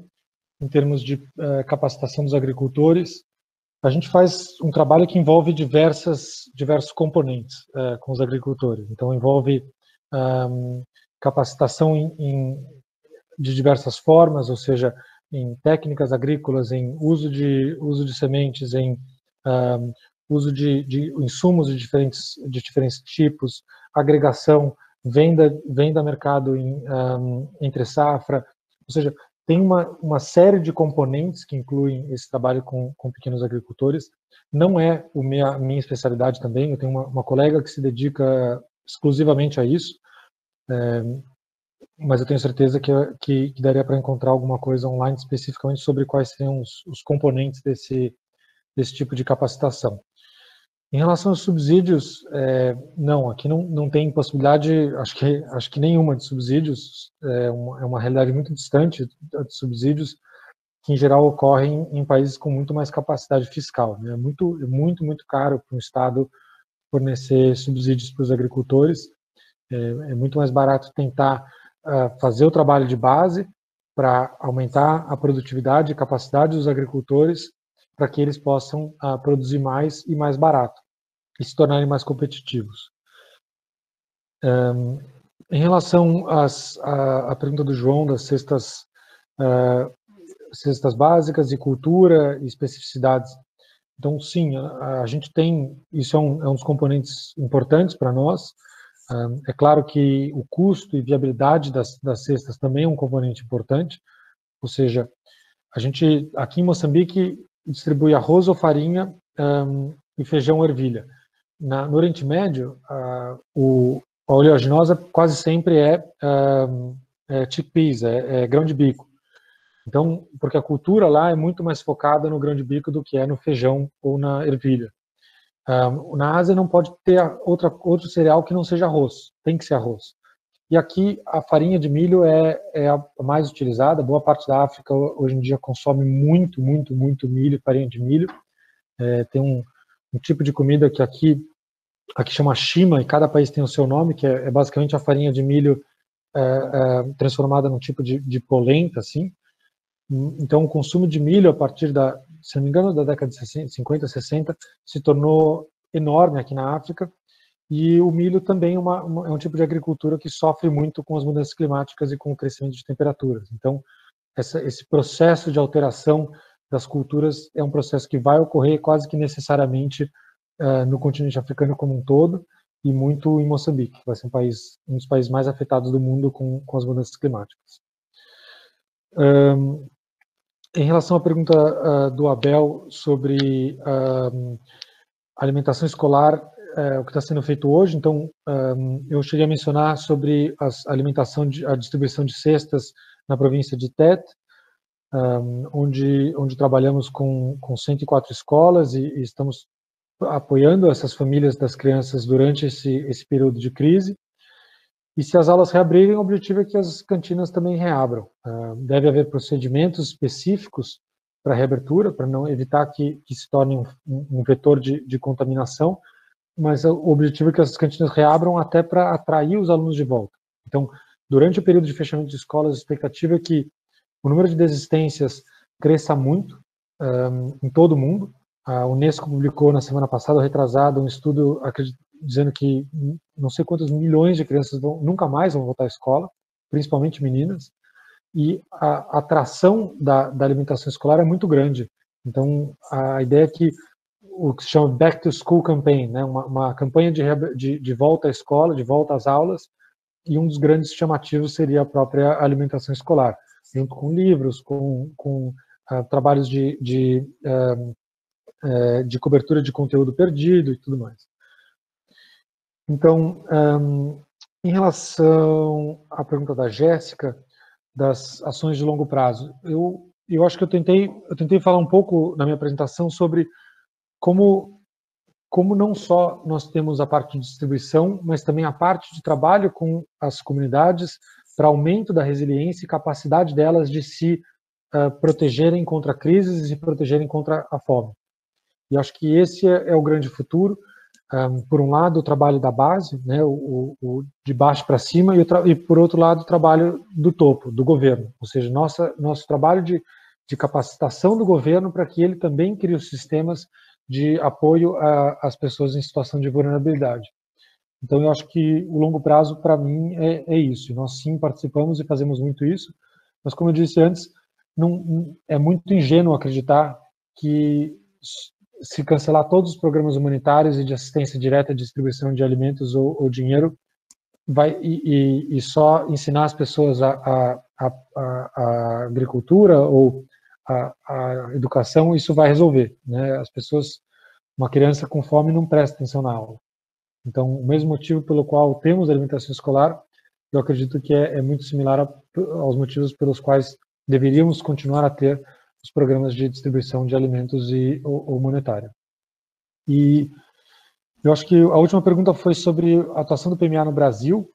em termos de capacitação dos agricultores. A gente faz um trabalho que envolve diversos componentes com os agricultores. Então, envolve capacitação de diversas formas, ou seja, em técnicas agrícolas, em uso de sementes, em uso de insumos de diferentes tipos, agregação, venda mercado entre safra, ou seja, tem uma série de componentes que incluem esse trabalho com pequenos agricultores. Não é a minha especialidade também, eu tenho uma colega que se dedica exclusivamente a isso, mas eu tenho certeza que daria para encontrar alguma coisa online especificamente sobre quais seriam os componentes desse tipo de capacitação. Em relação aos subsídios, não, aqui não tem possibilidade, acho que nenhuma de subsídios, é uma realidade muito distante de subsídios, que em geral ocorrem em países com muito mais capacidade fiscal, né? É muito caro para um Estado fornecer subsídios para os agricultores. É muito mais barato tentar fazer o trabalho de base para aumentar a produtividade e capacidade dos agricultores, para que eles possam produzir mais e mais barato e se tornarem mais competitivos. Em relação à pergunta do João das cestas básicas e cultura e especificidades, então sim, a gente tem, isso é um dos componentes importantes para nós. É claro que o custo e viabilidade das cestas também é um componente importante, ou seja, a gente aqui em Moçambique distribui arroz ou farinha e feijão ou ervilha. no Oriente Médio, a oleaginosa quase sempre é chickpeas, grão de bico. Então, porque a cultura lá é muito mais focada no grão de bico do que é no feijão ou na ervilha. Na Ásia não pode ter outro cereal que não seja arroz, tem que ser arroz. E aqui a farinha de milho é a mais utilizada. Boa parte da África hoje em dia consome muito milho, farinha de milho. Tem um tipo de comida que aqui chama shima, e cada país tem o seu nome, que é basicamente a farinha de milho transformada num tipo de polenta, assim. Então, o consumo de milho, a partir se não me engano, da década de 50, 60, se tornou enorme aqui na África, e o milho também é um tipo de agricultura que sofre muito com as mudanças climáticas e com o crescimento de temperaturas. Então, esse processo de alteração das culturas é um processo que vai ocorrer quase que necessariamente no continente africano como um todo, e muito em Moçambique, que vai ser um dos países mais afetados do mundo com as mudanças climáticas. Em relação à pergunta do Abel sobre alimentação escolar, o que está sendo feito hoje, então, eu cheguei a mencionar sobre a distribuição de cestas na província de Tete, onde trabalhamos com 104 escolas e estamos apoiando essas famílias das crianças durante esse período de crise. E se as aulas reabrirem, o objetivo é que as cantinas também reabram. Deve haver procedimentos específicos para a reabertura, para não evitar que se torne um vetor de contaminação, mas o objetivo é que as cantinas reabram até para atrair os alunos de volta. Então, durante o período de fechamento de escolas, a expectativa é que o número de desistências cresça muito em todo o mundo. A Unesco publicou na semana passada, retrasado, um estudo dizendo que não sei quantos milhões de crianças nunca mais vão voltar à escola, principalmente meninas, e a atração da alimentação escolar é muito grande. Então, a ideia é que o que se chama Back to School Campaign, né, uma campanha de volta à escola, de volta às aulas, e um dos grandes chamativos seria a própria alimentação escolar, junto com livros, com trabalhos de cobertura de conteúdo perdido e tudo mais. Então, em relação à pergunta da Jéssica, das ações de longo prazo, eu acho que eu tentei falar um pouco na minha apresentação sobre como não só nós temos a parte de distribuição, mas também a parte de trabalho com as comunidades para aumento da resiliência e capacidade delas de se protegerem contra crises e se protegerem contra a fome. E acho que esse é o grande futuro. Por um lado, o trabalho da base, né, o de baixo para cima, e por outro lado, o trabalho do topo, do governo. Ou seja, nosso trabalho de capacitação do governo para que ele também crie os sistemas de apoio às pessoas em situação de vulnerabilidade. Então, eu acho que o longo prazo, para mim, é isso. Nós, sim, participamos e fazemos muito isso, mas, como eu disse antes, é muito ingênuo acreditar que se cancelar todos os programas humanitários e de assistência direta, distribuição de alimentos ou dinheiro, e só ensinar as pessoas a agricultura ou a educação, isso vai resolver, né? As pessoas, uma criança com fome não presta atenção na aula. Então, o mesmo motivo pelo qual temos alimentação escolar, eu acredito que é muito similar aos motivos pelos quais deveríamos continuar a ter os programas de distribuição de alimentos ou monetária. E eu acho que a última pergunta foi sobre a atuação do PMA no Brasil.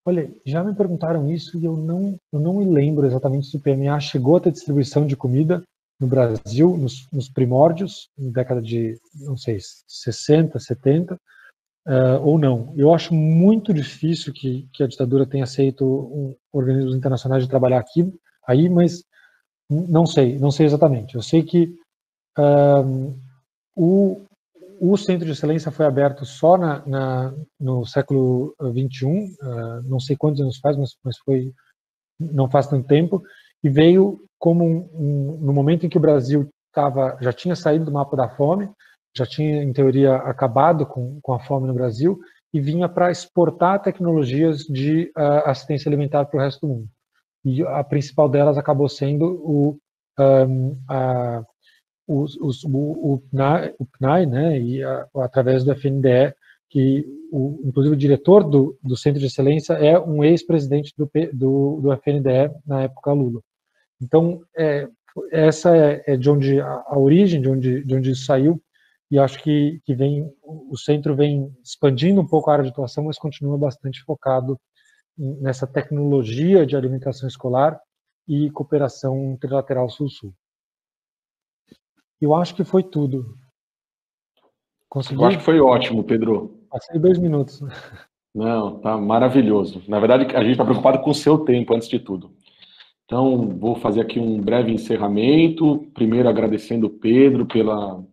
Olha, já me perguntaram isso e eu não me lembro exatamente se o PMA chegou a ter distribuição de comida no Brasil, nos primórdios, na década de, não sei, 60, 70, ou não. Eu acho muito difícil que a ditadura tenha aceito organismos internacionais de trabalhar aí, mas não sei exatamente. Eu sei que o Centro de Excelência foi aberto só no século XXI, não sei quantos anos faz, mas foi não faz tanto tempo, e veio como no momento em que o Brasil já tinha saído do mapa da fome, já tinha, em teoria, acabado com a fome no Brasil, e vinha para exportar tecnologias de assistência alimentar para o resto do mundo. E a principal delas acabou sendo o PNAE, né, e através do FNDE, que inclusive o diretor do Centro de Excelência é um ex-presidente do FNDE na época Lula. Então, essa é de onde a origem, de onde isso saiu, e acho que o centro vem expandindo um pouco a área de atuação, mas continua bastante focado nessa tecnologia de alimentação escolar e cooperação trilateral Sul-Sul. Eu acho que foi tudo. Consegui? Eu acho que foi ótimo, Pedro. Passei 2 minutos. Não, tá maravilhoso. Na verdade, a gente está preocupado com o seu tempo, antes de tudo. Então, vou fazer aqui um breve encerramento. Primeiro, agradecendo o Pedro pela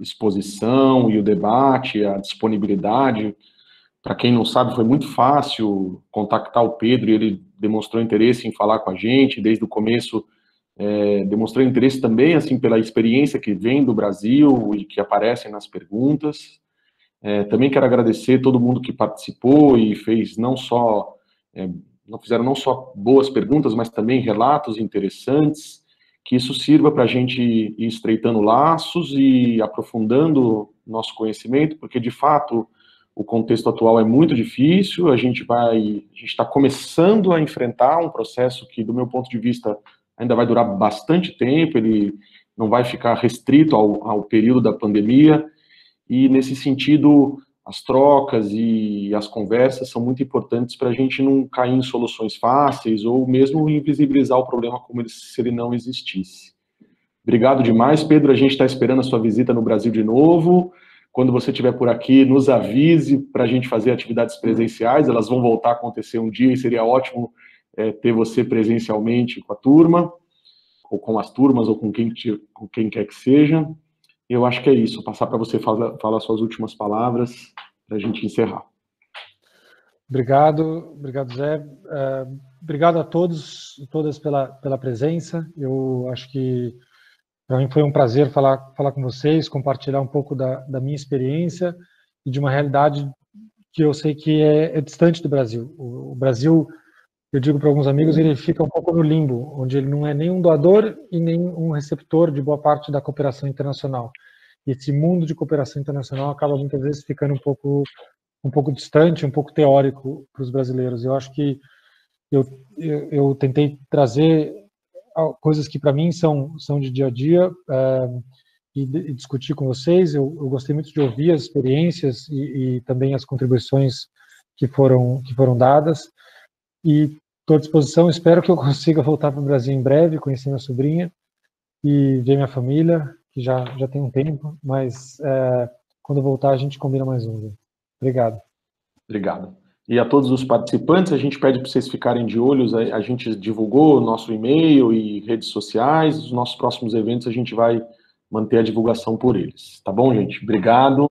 exposição e o debate, a disponibilidade. Para quem não sabe, foi muito fácil contactar o Pedro, e ele demonstrou interesse em falar com a gente desde o começo. Demonstrou interesse também, assim, pela experiência que vem do Brasil e que aparece nas perguntas. Também quero agradecer todo mundo que participou e fez fizeram não só boas perguntas, mas também relatos interessantes, que isso sirva para a gente ir estreitando laços e aprofundando nosso conhecimento, porque, de fato, o contexto atual é muito difícil, a gente está começando a enfrentar um processo que, do meu ponto de vista, ainda vai durar bastante tempo, ele não vai ficar restrito ao período da pandemia, e, nesse sentido, as trocas e as conversas são muito importantes para a gente não cair em soluções fáceis ou mesmo invisibilizar o problema como se ele não existisse. Obrigado demais, Pedro. A gente está esperando a sua visita no Brasil de novo. Quando você estiver por aqui, nos avise para a gente fazer atividades presenciais. Elas vão voltar a acontecer um dia e seria ótimo ter você presencialmente com a turma, ou com as turmas, ou com quem quer que seja. Eu acho que é isso. Vou passar para você falar suas últimas palavras para a gente encerrar. Obrigado, Zé. Obrigado a todos e todas pela presença. Eu acho que para mim foi um prazer falar com vocês, compartilhar um pouco da minha experiência e de uma realidade que eu sei que é distante do Brasil. O Brasil, eu digo para alguns amigos, ele fica um pouco no limbo, onde ele não é nem um doador e nem um receptor de boa parte da cooperação internacional. E esse mundo de cooperação internacional acaba muitas vezes ficando um pouco distante, um pouco teórico para os brasileiros. Eu acho que eu tentei trazer coisas que para mim são de dia a dia e discutir com vocês. Eu gostei muito de ouvir as experiências e também as contribuições que foram dadas. E estou à disposição, espero que eu consiga voltar para o Brasil em breve, conhecer minha sobrinha e ver minha família, que já tem um tempo, mas quando eu voltar a gente combina mais um. Obrigado. Obrigado. E a todos os participantes, a gente pede para vocês ficarem de olhos, a gente divulgou o nosso e-mail e redes sociais, os nossos próximos eventos a gente vai manter a divulgação por eles. Tá bom, gente? Obrigado.